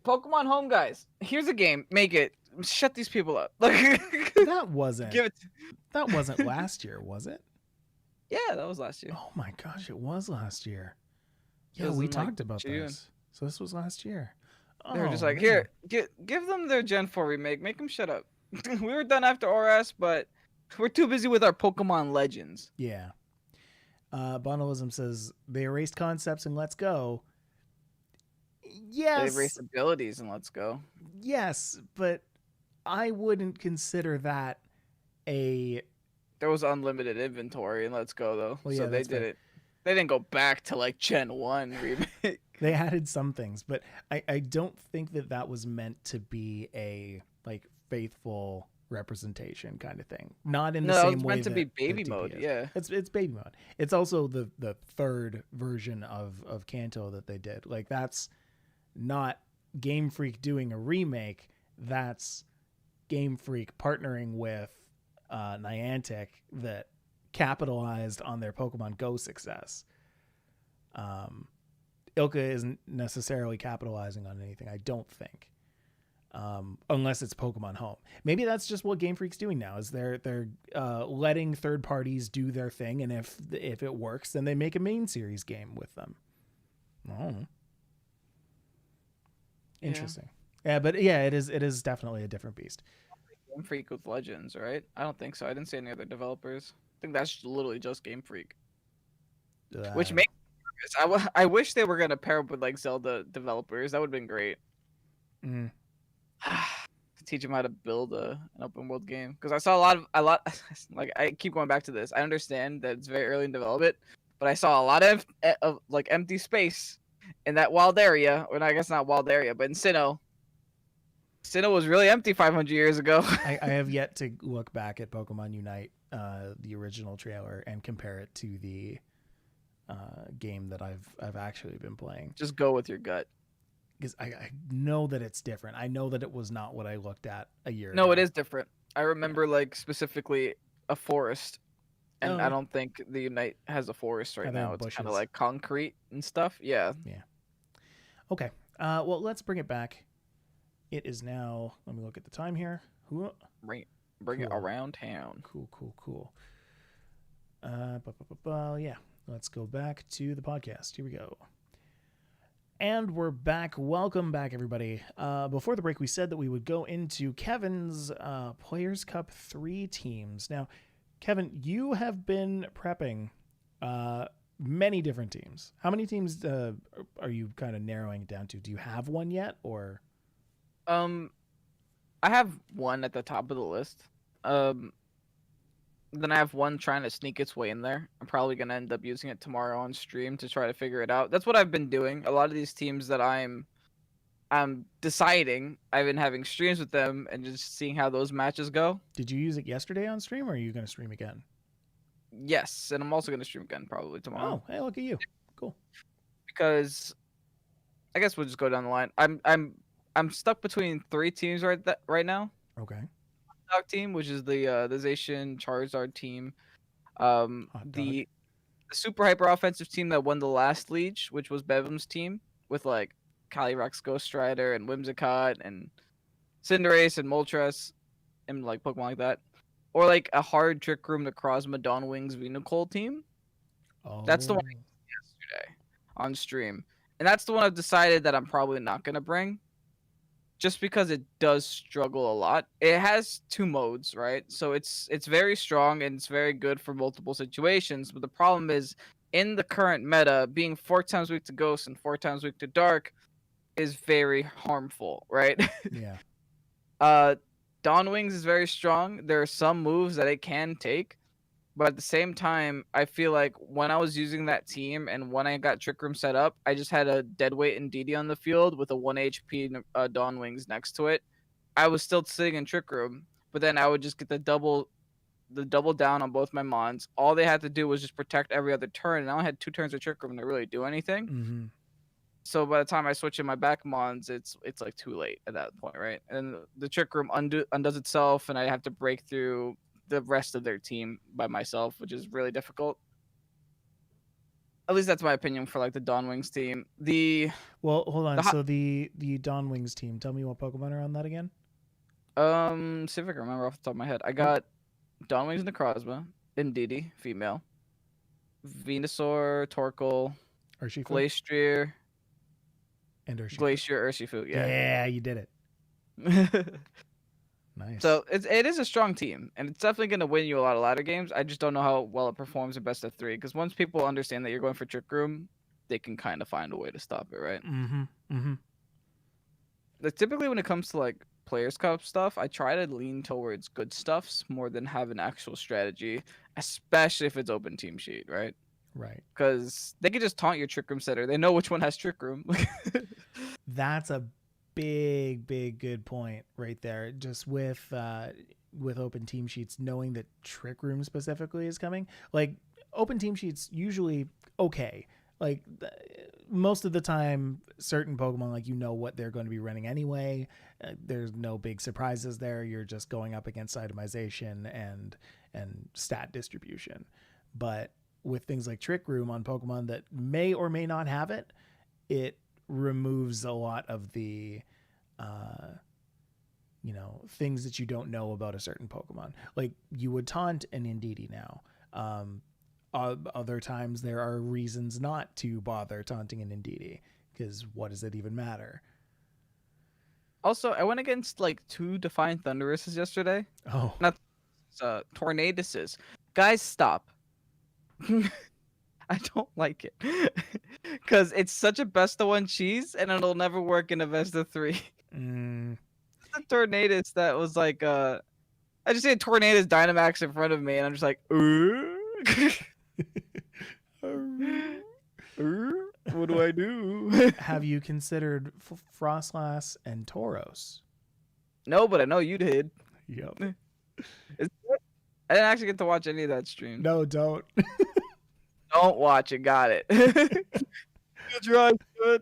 Pokemon Home, guys. Here's a game. Make it. Shut these people up. Like That wasn't give it. that wasn't last year, was it? Yeah, that was last year. Oh my gosh, it was last year. It Yeah, was we in, like, talked about June. this. So this was last year. They were Oh just like, man. here, give them their Gen 4 remake. Make them shut up. We were done after ORAS, but we're too busy with our Pokemon Legends. Yeah. Bonalism says they erased concepts and let's go. They Yes. erased abilities and let's go. Yes, but I wouldn't consider that a There was unlimited inventory and let's go though. Well, yeah, So they that's fair. did it. They didn't go back to like Gen 1 remake. They added some things, but I don't think that that was meant to be a like faithful representation kind of thing. Not in the No, it same was way meant to that be baby that mode. DP is. Yeah. It's baby mode. It's also the third version of Kanto that they did. Like that's not Game Freak doing a remake. That's Game Freak partnering with Niantic that capitalized on their Pokemon Go success. Ilka isn't necessarily capitalizing on anything, I don't think, unless it's Pokemon Home. Maybe that's just what Game Freak's doing now. Is they're letting third parties do their thing, and if it works, then they make a main series game with them. Oh, interesting. Yeah, but yeah, it is definitely a different beast. Game Freak with Legends, right? I don't think so. I didn't see any other developers. I think that's literally just Game Freak. Which makes I wish they were gonna pair up with like Zelda developers. That would have been great. Mm. To teach them how to build an open world game. Because I saw a lot. Like I keep going back to this. I understand that it's very early in development, but I saw a lot of like empty space in that wild area. Or I guess not wild area, but in Sinnoh. Sinnoh was really empty 500 years ago. I have yet to look back at Pokemon Unite, the original trailer, and compare it to the game that I've actually been playing. Just go with your gut. Because I know that it's different. I know that it was not what I looked at a year ago. No, it is different. I remember like specifically a forest, and I don't think the Unite has a forest right now. It's kind of like concrete and stuff. Yeah. Yeah. Okay. Well, let's bring it back. It is now. Let me look at the time here. Bring it around town. Cool. Yeah. Let's go back to the podcast. Here we go. And we're back. Welcome back, everybody. Before the break, we said that we would go into Kevin's Players' Cup 3 teams. Now, Kevin, you have been prepping many different teams. How many teams are you kind of narrowing it down to? Do you have one yet, or? I have one at the top of the list. Then I have one trying to sneak its way in there. I'm probably gonna end up using it tomorrow on stream to try to figure it out. That's what I've been doing. A lot of these teams that I'm deciding, I've been having streams with them and just seeing how those matches go. Did you use it yesterday on stream, or are you going to stream again? Yes, and I'm also gonna stream again probably tomorrow. Oh, hey, look at you. Cool. Because I guess we'll just go down the line. I'm stuck between 3 teams right now. Okay. Dog team, which is the Zacian Charizard team, the super hyper offensive team that won the last Liege, which was Bevim's team with like Calyrex, Ghost Rider, and Whimsicott and Cinderace and Moltres and like Pokemon like that, or like a hard Trick Room Necrozma Dawnwings Venucool team. That's the one I Oh, used yesterday on stream, and that's the one I've decided that I'm probably not gonna bring, just because it does struggle a lot. It has 2 modes, right? So it's very strong and it's very good for multiple situations. But the problem is, in the current meta, being 4 times weak to Ghost and 4 times weak to Dark is very harmful, right? yeah. uh, Dawn Wings is very strong. There are some moves that it can take, but at the same time, I feel like when I was using that team and when I got Trick Room set up, I just had a Deadweight and DD on the field with a 1 HP Dawn Wings next to it. I was still sitting in Trick Room, but then I would just get the double down on both my Mons. All they had to do was just protect every other turn, and I only had 2 turns of Trick Room to really do anything. Mm-hmm. So by the time I switch in my back Mons, it's like too late at that point, right? And the Trick Room undoes itself, and I have to break through the rest of their team by myself, which is really difficult. At least that's my opinion for like the Dawn Wings team. Well, hold on. The hot, So the Dawn Wings team. Tell me what Pokemon are on that again. see if I can remember off the top of my head. I got Dawn Wings Necrozma, Indeedee, female, Venusaur, Torkoal, Urshifu Glastrier, and Urshifu. Glacier, Urshifu. Yeah, you did it. Nice. So it is a strong team, and it's definitely going to win you a lot of ladder games. I just don't know how well it performs in best of 3, because once people understand that you're going for Trick Room, they can kind of find a way to stop it, right? Mm-hmm. Mm-hmm. Like, typically when it comes to like Players Cup stuff, I try to lean towards good stuffs more than have an actual strategy, especially if it's open team sheet, right? Right. Because they can just taunt your Trick Room setter. They know which one has Trick Room. That's a big good point right there. Just with open team sheets, knowing that Trick Room specifically is coming, like open team sheets usually okay. Like most of the time, certain Pokemon, like what they're going to be running anyway. There's no big surprises there. You're just going up against itemization and stat distribution. But with things like Trick Room on Pokemon that may or may not have it, it removes a lot of the things that you don't know about a certain Pokemon. Like you would taunt an Indeedee now. Other times there are reasons not to bother taunting an Indeedee, because what does it even matter? Also, I went against like 2 Defiant Thunderuses yesterday. Oh, Not Tornaduses. Guys, stop. I don't like it. Because it's such a best of 1 cheese, and it'll never work in a best of 3. The Tornadus that was like, I just see a Tornadus Dynamax in front of me, and I'm just like, what do I do? have you considered Frostlass and Tauros? No, but I know you did. Yep. I didn't actually get to watch any of that stream. No, don't. Don't watch it. Got it. Good try, good.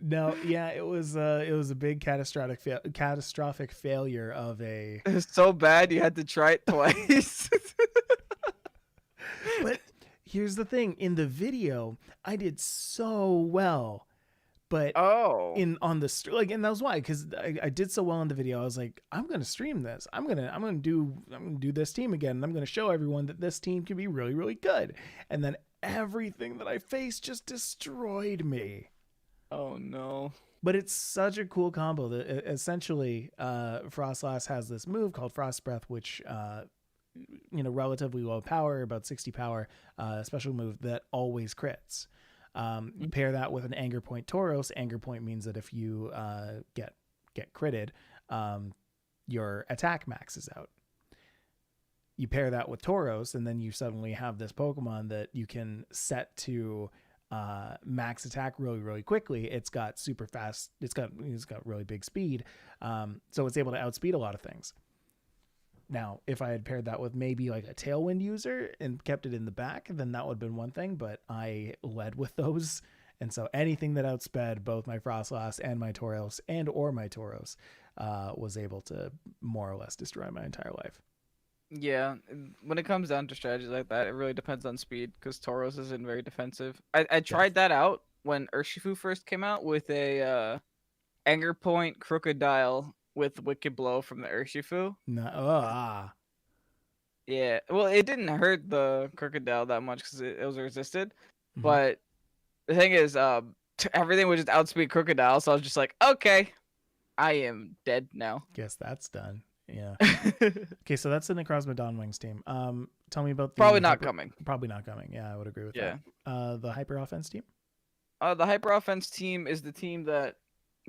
No, yeah, it was a big catastrophic failure of a. It was so bad you had to try it twice. But here's the thing: in the video, I did so well, but on the and that was why, because I did so well in the video. I was like, I'm gonna stream this. I'm gonna do this team again, and I'm gonna show everyone that this team can be really really good. And then everything that I faced just destroyed me. Oh no. But it's such a cool combo that essentially Frostlass has this move called Frost Breath, which relatively low power, about 60 power, special move that always crits. You pair that with an Anger Point Tauros. Anger Point means that if you get critted, your attack maxes out. You pair that with Tauros, and then you suddenly have this Pokemon that you can set to max attack really really quickly. It's got super fast. It's got really big speed, so it's able to outspeed a lot of things. Now, if I had paired that with maybe like a Tailwind user and kept it in the back, then that would have been one thing. But I led with those, and so anything that outsped both my Frostlass and my Tauros was able to more or less destroy my entire life. Yeah, when it comes down to strategies like that, it really depends on speed, because Tauros isn't very defensive. I tried that out when Urshifu first came out with a Anger Point Crocodile with Wicked Blow from the Urshifu. No, Yeah, well, it didn't hurt the crocodile that much because it was resisted. mhm. But the thing is, everything would just outspeed crocodile, so I was just like, okay, I am dead now. Guess that's done. Yeah. Okay, so that's in the Cosmodon Wings team. Tell me about the Probably not coming. Probably not coming. Yeah, I would agree with Yeah. that. The Hyper Offense team. The Hyper Offense team is the team that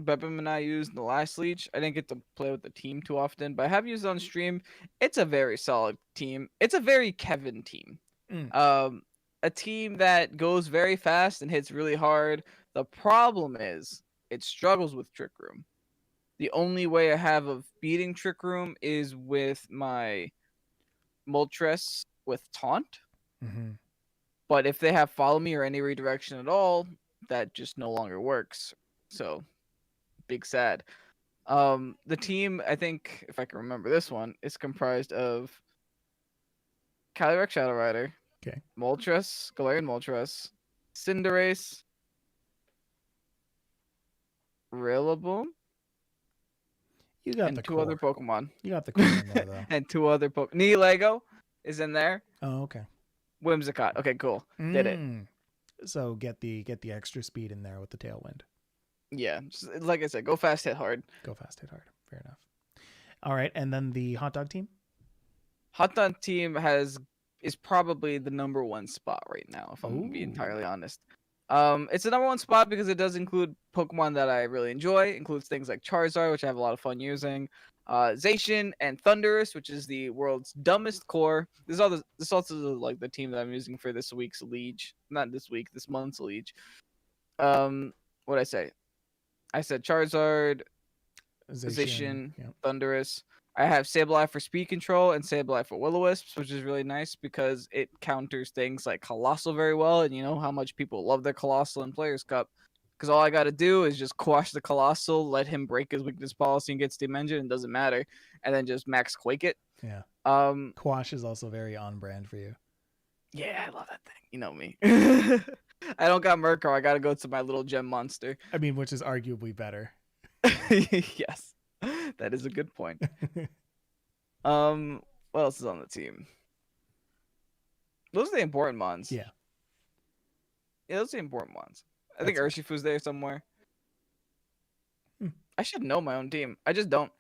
Bebem and I used in the last Leech. I didn't get to play with the team too often, but I have used it on stream. It's a very solid team. It's a very Kevin team. Mm. A team that goes very fast and hits really hard. The problem is it struggles with Trick Room. The only way I have of beating Trick Room is with my Moltres with Taunt. Mm-hmm. But if they have Follow Me or any redirection at all, that just no longer works. So, big sad. The team, I think, if I can remember this one, is comprised of Calyrex Shadow Rider, Okay. Moltres, Galarian Moltres, Cinderace, Rillaboom, You got and the two core. other Pokemon. You got the core in there though. And two other Pokemon. Nihilego is in there. Oh, okay. Whimsicott. Okay, cool. Did it. So get the extra speed in there with the Tailwind. Yeah, just, like I said, go fast, hit hard. Go fast, hit hard. Fair enough. All right, and then the Hot Dog team. Hot Dog team is probably the number one spot right now, if I'm gonna be Ooh. entirely honest. It's the number one spot because it does include Pokemon that I really enjoy. It includes things like Charizard, which I have a lot of fun using, Zacian, and Thundurus, which is the world's dumbest core. This is also like the team that I'm using for this week's Liege. Not this week, this month's Liege. What'd I say? I said Charizard, Zacian, Yep. Thundurus. I have Sableye for speed control and Sableye for Will-O-Wisps, which is really nice because it counters things like Colossal very well, and you know how much people love their Colossal in Players' Cup. Because all I got to do is just quash the Colossal, let him break his weakness policy and get Steam Engine, and it doesn't matter, and then just max Quake it. Yeah. Um, Quash is also very on brand for you. Yeah, I love that thing. You know me. I don't got Murkrow. I got to go to my little gem monster. I mean, which is arguably better. Yes, that is a good point. What else is on the team? Those are the important ones. Yeah. Yeah, those are the important ones. I think That's Urshifu's there somewhere. Hmm. I should know my own team. I just don't.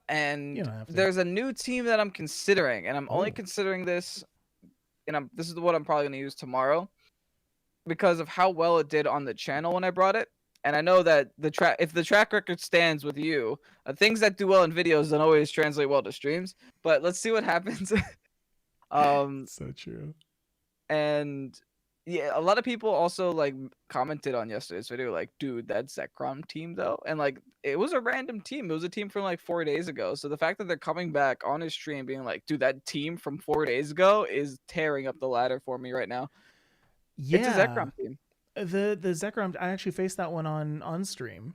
And You don't have to. there's a new team that I'm considering, and I'm only Oh. considering this, and this is what I'm probably going to use tomorrow because of how well it did on the channel when I brought it. And I know that if the track record stands with you, things that do well in videos don't always translate well to streams. But let's see what happens. So true. And yeah, a lot of people also like commented on yesterday's video, like, dude, that Zekrom team though, and like it was a random team. It was a team from like 4 days ago. So the fact that they're coming back on his stream, being like, dude, that team from 4 days ago is tearing up the ladder for me right now. Yeah. It's a Zekrom team. The Zekrom, I actually faced that one on stream.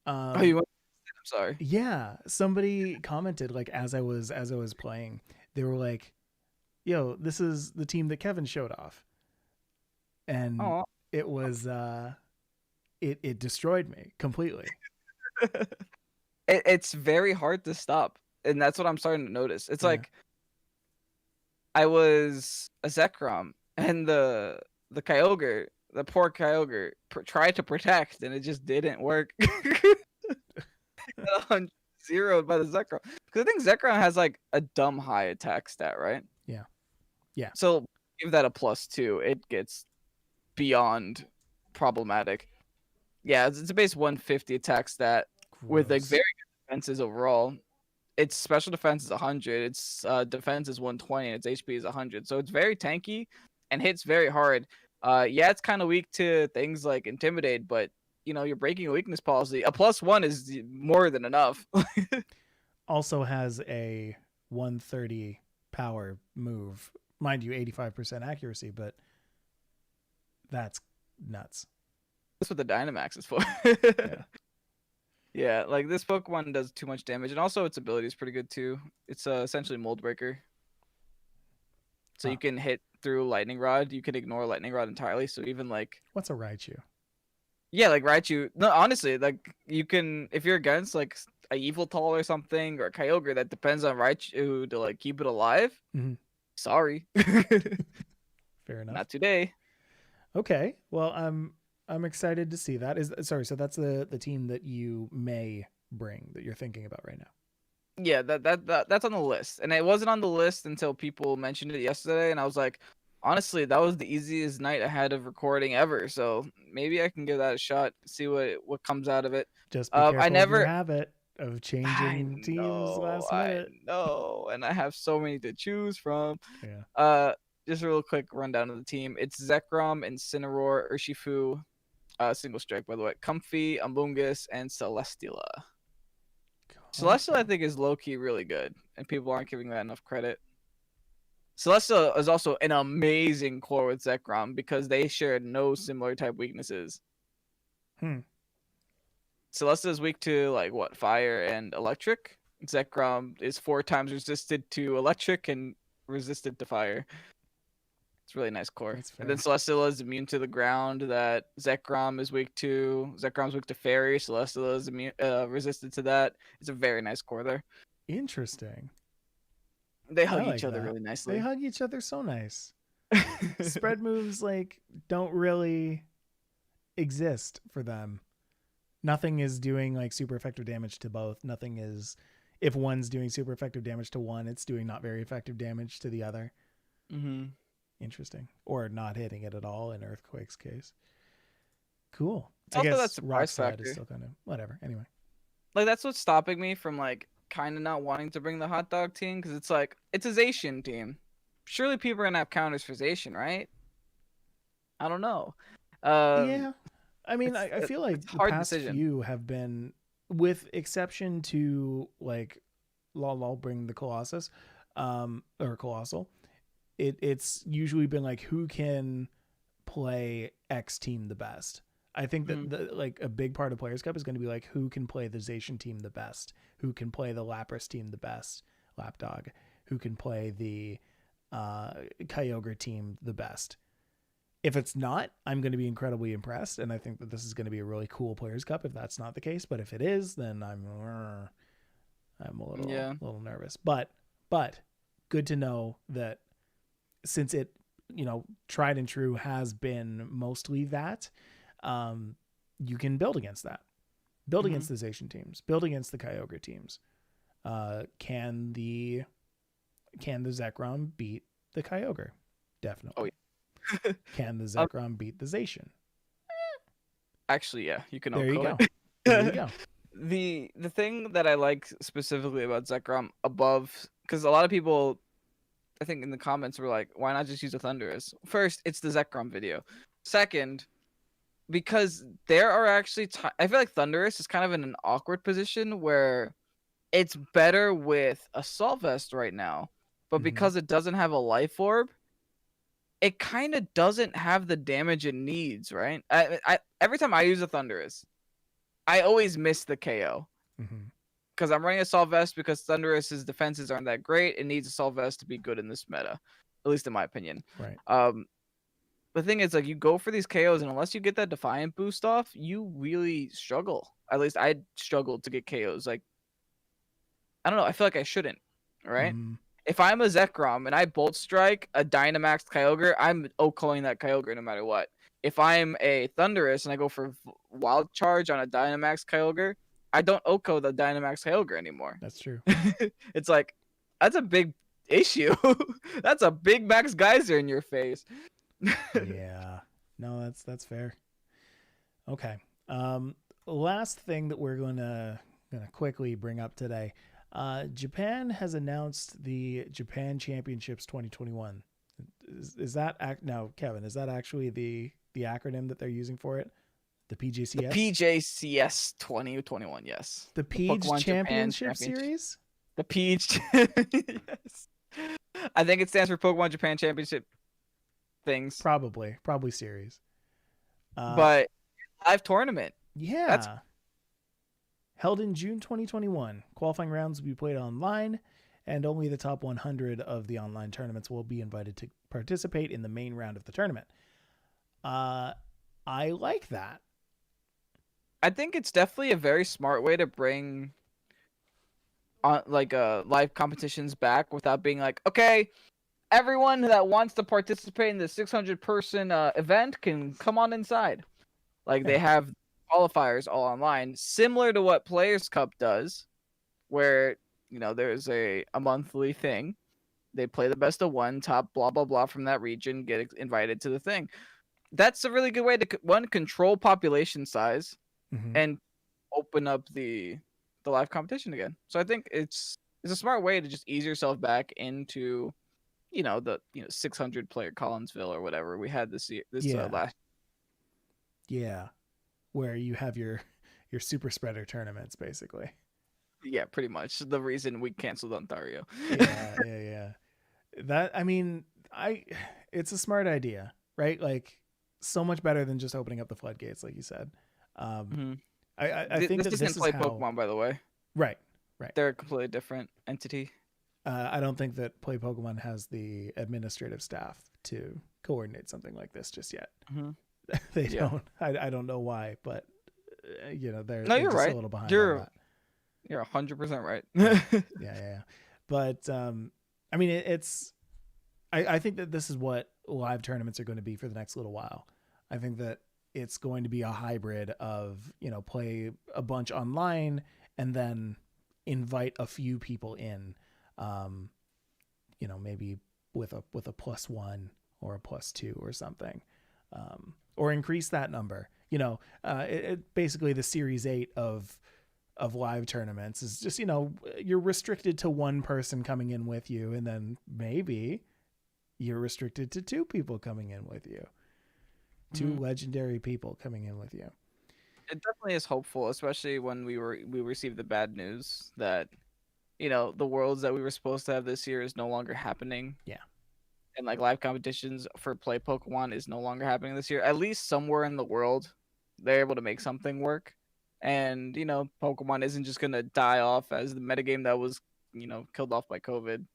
Oh, you went? I'm sorry. Yeah, somebody commented like as I was playing, they were like, "Yo, this is the team that Kevin showed off," and it was it destroyed me completely. It's very hard to stop, and that's what I'm starting to notice. It's like I was a Zekrom, and the Kyogre. The poor Kyogre tried to protect, and it just didn't work. 0'd by the Zekrom. Because I think Zekrom has like a dumb high attack stat, right? Yeah. Yeah. So give that a +2. It gets beyond problematic. Yeah, it's a base 150 attack stat with like very good defenses overall. Its special defense is 100. Its defense is 120, and its HP is 100. So it's very tanky and hits very hard. Yeah, it's kind of weak to things like Intimidate, but you know, you're breaking a weakness policy. A +1 is more than enough. Also has a 130 power move. Mind you, 85% accuracy, but that's nuts. That's what the Dynamax is for. Yeah. Yeah, like this Pokemon does too much damage, and also its ability is pretty good too. It's essentially Mold Breaker. So you can hit through Lightning Rod. You can ignore Lightning Rod entirely. So even like, what's a Raichu? Yeah, like Raichu. No, honestly, like you can, if you're against like a evil tall or something, or a Kyogre that depends on Raichu to like keep it alive, Mm-hmm. sorry, Fair enough. not today. Okay. Well, I'm excited to see that. Sorry, so that's the team that you may bring that you're thinking about right now. Yeah, that's on the list, and it wasn't on the list until people mentioned it yesterday, and I was like, honestly, that was the easiest night I had of recording ever. So maybe I can give that a shot, see what comes out of it. Just be I careful of your never. habit of I changing teams know, last I minute. know, and I have so many to choose from. Yeah. Uh, just a real quick rundown of the team. It's Zekrom, Incineroar, Urshifu, single strike by the way, Comfy, Umbungus, and Celesteela. Celesteela, I think, is low key really good, and people aren't giving that enough credit. Celesteela is also an amazing core with Zekrom because they shared no similar type weaknesses. Celesteela is weak to like what, fire and electric. Zekrom is 4 times resisted to electric and resisted to fire. It's a really nice core. That's fair. And then Celesteela is immune to the ground that Zekrom is weak to. Zekrom's weak to fairy. Celesteela is resisted to that. It's a very nice core there. Interesting. They I hug like each other that. really nicely. They hug each other so nice. Spread moves like don't really exist for them. Nothing is doing like super effective damage to both. Nothing is, if one's doing super effective damage to one, it's doing not very effective damage to the other. Mm-hmm. Interesting. Or not hitting it at all in Earthquake's case. Cool. It's also that surprise factor. Is still kind of whatever. Anyway. Like that's what's stopping me from like kind of not wanting to bring the hot dog team, because it's like it's a Zacian team. Surely people are gonna have counters for Zacian, right? I don't know. Yeah. I mean, I feel like the past few have been, with exception to like I'll bring the Colossus, or Colossal. It's usually been like who can play X team the best. I think that like a big part of Players Cup is going to be like who can play the Zacian team the best, who can play the Lapras team the best, Lapdog, who can play the Kyogre team the best. If it's not, I'm going to be incredibly impressed, and I think that this is going to be a really cool Players Cup if that's not the case. But if it is, then I'm a little nervous. But good to know that since it, tried and true has been mostly that, you can build against that. Build against the Zacian teams. Build against the Kyogre teams. Can the Zekrom beat the Kyogre? Definitely. Oh, yeah. Can the Zekrom beat the Zacian? Actually, yeah, you can. There you go. There you go. The thing that I like specifically about Zekrom above, because a lot of people, I think in the comments were like, why not just use a Thundurus? First, it's the Zekrom video. Second, because there are actually I feel like Thundurus is kind of in an awkward position where it's better with a Assault Vest right now, but because it doesn't have a Life Orb, it kind of doesn't have the damage it needs, right? I every time I use a Thundurus, I always miss the KO. Because I'm running Assault Vest because Thundurus's defenses aren't that great. It needs Assault Vest to be good in this meta, at least in my opinion. Right. The thing is, like, you go for these KOs, and unless you get that Defiant boost off, you really struggle. At least I struggled to get KOs. Like, I don't know. I feel like I shouldn't, right? If I'm a Zekrom and I Bolt Strike a Dynamax Kyogre, I'm OHKOing that Kyogre no matter what. If I'm a Thundurus and I go for Wild Charge on a Dynamax Kyogre, I don't OHKO the Dynamax Kyogre anymore. That's true. It's like, that's a big issue. That's a big Max Geyser in your face. Yeah. No, that's fair. Okay. Last thing that we're gonna quickly bring up today. Japan has announced the Japan Championships 2021. Is that now, Kevin? Is that actually the acronym that they're using for it? The PJCS. The PJCS 2021. Yes. The Peach Championship Series. The Peach. Yes. I think it stands for Pokemon Japan Championship things. Probably series. But live tournament. Yeah. That's held in June 2021. Qualifying rounds will be played online, and only the top 100 of the online tournaments will be invited to participate in the main round of the tournament. I like that. I think it's definitely a very smart way to bring on like live competitions back without being like, okay, everyone that wants to participate in the 600 person event can come on inside. Like they Yeah. have qualifiers all online, similar to what Players Cup does, where there's a monthly thing. They play the best of one, top blah blah blah from that region, get invited to the thing. That's a really good way to control population size Mm-hmm. and open up the live competition again. So I think it's a smart way to just ease yourself back into the 600 player Collinsville or whatever we had this year Yeah. last. Yeah. Where you have your super spreader tournaments, basically. Yeah, pretty much the reason we canceled Ontario. Yeah. That, I mean, it's a smart idea, right? Like, so much better than just opening up the floodgates, like you said. Mhm. I think This that isn't this is Play how. Pokemon, by the way. Right. They're a completely different entity. I don't think that Play Pokemon has the administrative staff to coordinate something like this just yet. Mhm. They Yeah. don't. I don't know why, but they're No, you're just right. a little behind You're on that. you're 100% right. Yeah. But I mean, it's. I think that this is what live tournaments are going to be for the next little while. I think that it's going to be a hybrid of play a bunch online and then invite a few people in, maybe with a +1 or a +2 or something, or increase that number. Basically the Series 8 of live tournaments is just you're restricted to one person coming in with you, and then maybe you're restricted to 2 people coming in with you. 2 legendary people coming in with you. It definitely is hopeful, especially when we received the bad news that the worlds that we were supposed to have this year is no longer happening. Yeah. And like live competitions for Play Pokemon is no longer happening this year. At least somewhere in the world, they're able to make something work. And Pokemon isn't just gonna die off as the metagame that was killed off by COVID.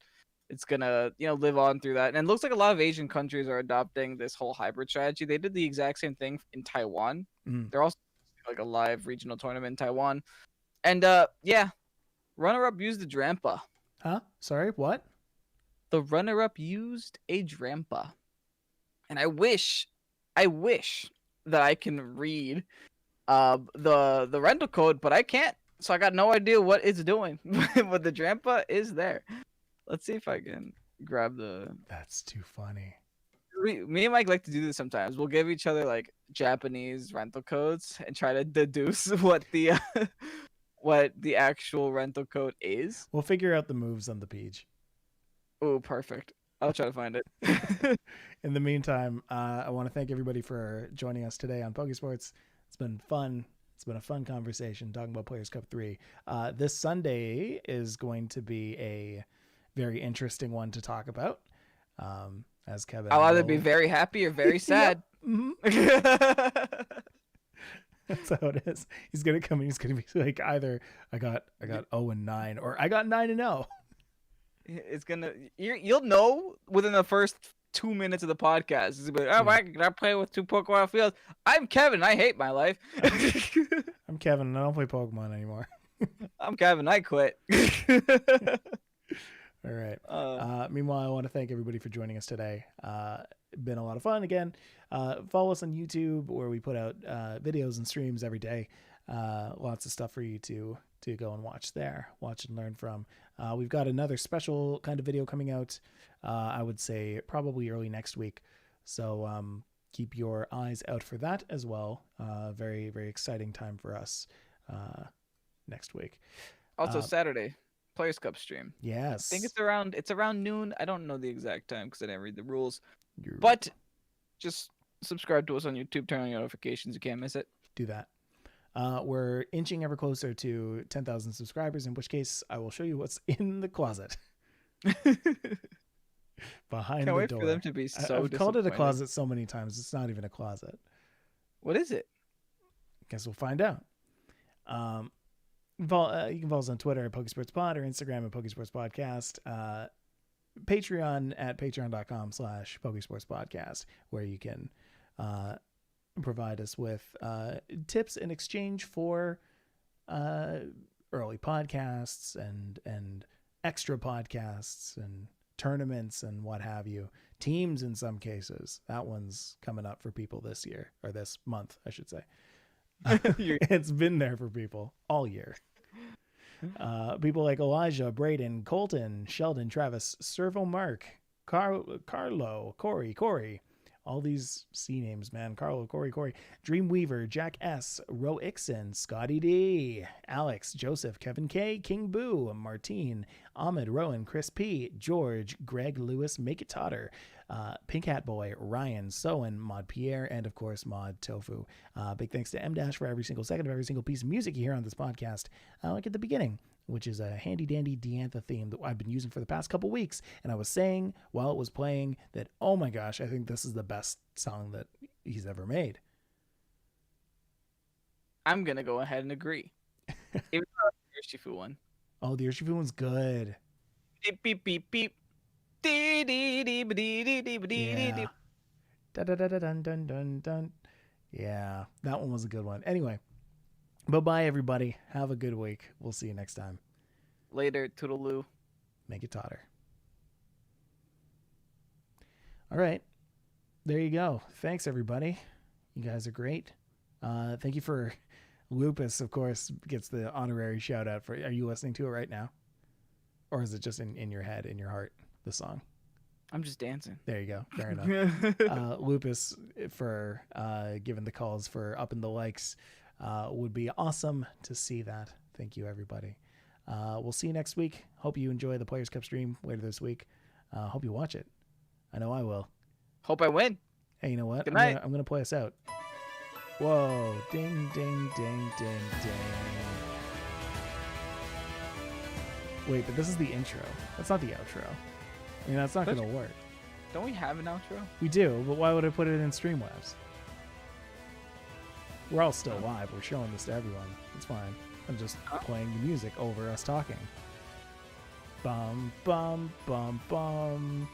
It's gonna live on through that. And it looks like a lot of Asian countries are adopting this whole hybrid strategy. They did the exact same thing in Taiwan. They're also like a live regional tournament in Taiwan. And yeah, runner-up used the Drampa. Huh? Sorry, what? The runner-up used a Drampa. And I wish that I can read the rental code, but I can't. So I got no idea what it's doing. But the Drampa is there. Let's see if I can grab the. That's too funny. Me and Mike like to do this sometimes. We'll give each other like Japanese rental codes and try to deduce what the what the actual rental code is. We'll figure out the moves on the page. Oh, perfect. I'll try to find it. In the meantime, I want to thank everybody for joining us today on Pokésports. It's been fun. It's been a fun conversation talking about Players Cup 3. This Sunday is going to be a very interesting one to talk about. As Kevin, I'll either be very happy or very sad. That's how it is. He's gonna come in. He's gonna be like, either I got 0-9 or I got 9-0. It's gonna you'll know within the first 2 minutes of the podcast. It's gonna be like, I can play with 2 Pokemon fields. I'm Kevin. I hate my life. I'm Kevin, and I don't play Pokemon anymore. I'm Kevin. I quit. All right. Meanwhile, I want to thank everybody for joining us today. Been a lot of fun again. Follow us on YouTube, where we put out videos and streams every day. Lots of stuff for you to go and watch there, watch and learn from. We've got another special kind of video coming out. I would say probably early next week. So keep your eyes out for that as well. Very, very exciting time for us next week. Also, Saturday. Players Cup stream. Yes. I think it's around noon. I don't know the exact time because I didn't read the rules. But just subscribe to us on YouTube, turn on notifications. You can't miss it. Do that. We're inching ever closer to 10,000 subscribers, in which case I will show you what's in the closet. Behind Can't the wait door. for them to be so I've called it a closet so many times. It's not even a closet. What is it? Guess we'll find out. You can follow us on Twitter at PokesportsPod or Instagram at PokesportsPodcast. Patreon at patreon.com/PokesportsPodcast, where you can provide us with tips in exchange for early podcasts and extra podcasts and tournaments and what have you. Teams in some cases. That one's coming up for people this year, or this month, I should say. It's been there for people all year. People like Elijah, Braden, Colton, Sheldon, Travis, Servo, Mark, Carlo, Corey, all these C names, man. Carlo, Corey, Dreamweaver, Jack S, Ro Ixon, Scotty D, Alex, Joseph, Kevin K, King Boo, Martine, Ahmed, Rowan, Chris P, George, Greg, Lewis, Make It Totter, Pink Hat Boy, Ryan, Soen, Mod Pierre, and of course Mod Tofu. Big thanks to M Dash for every single second of every single piece of music you hear on this podcast, like at the beginning, which is a handy dandy Diantha theme that I've been using for the past couple weeks. And I was saying while it was playing that, oh my gosh, I think this is the best song that he's ever made. I'm going to go ahead and agree. Even though the Urshifu one. Oh, the Urshifu one's good. Beep, beep, beep, beep. Yeah. Dun, dun, dun, dun. Yeah, that one was a good one. Anyway, bye-bye, everybody. Have a good week. We'll see you next time. Later, toodaloo. Make it totter. All right. There you go. Thanks, everybody. You guys are great. Thank you for Lupus, of course, gets the honorary shout out for. Are you listening to it right now? Or is it just in your head, in your heart, the song? I'm just dancing. There you go. Fair enough. Lupus, for giving the calls, for upping the likes. Would be awesome to see that. Thank you, everybody. We'll see you next week. Hope you enjoy the Players Cup stream later this week. Hope you watch it. I know I will. Hope I win. Hey, you know what? Good night. I'm gonna play us out. Whoa. Ding, ding, ding, ding, ding. Wait, but this is the intro. That's not the outro. I mean, that's not going to work. Don't we have an outro? We do, but why would I put it in Streamlabs? We're all still live. We're showing this to everyone. It's fine. I'm just playing the music over us talking. Bum, bum, bum, bum.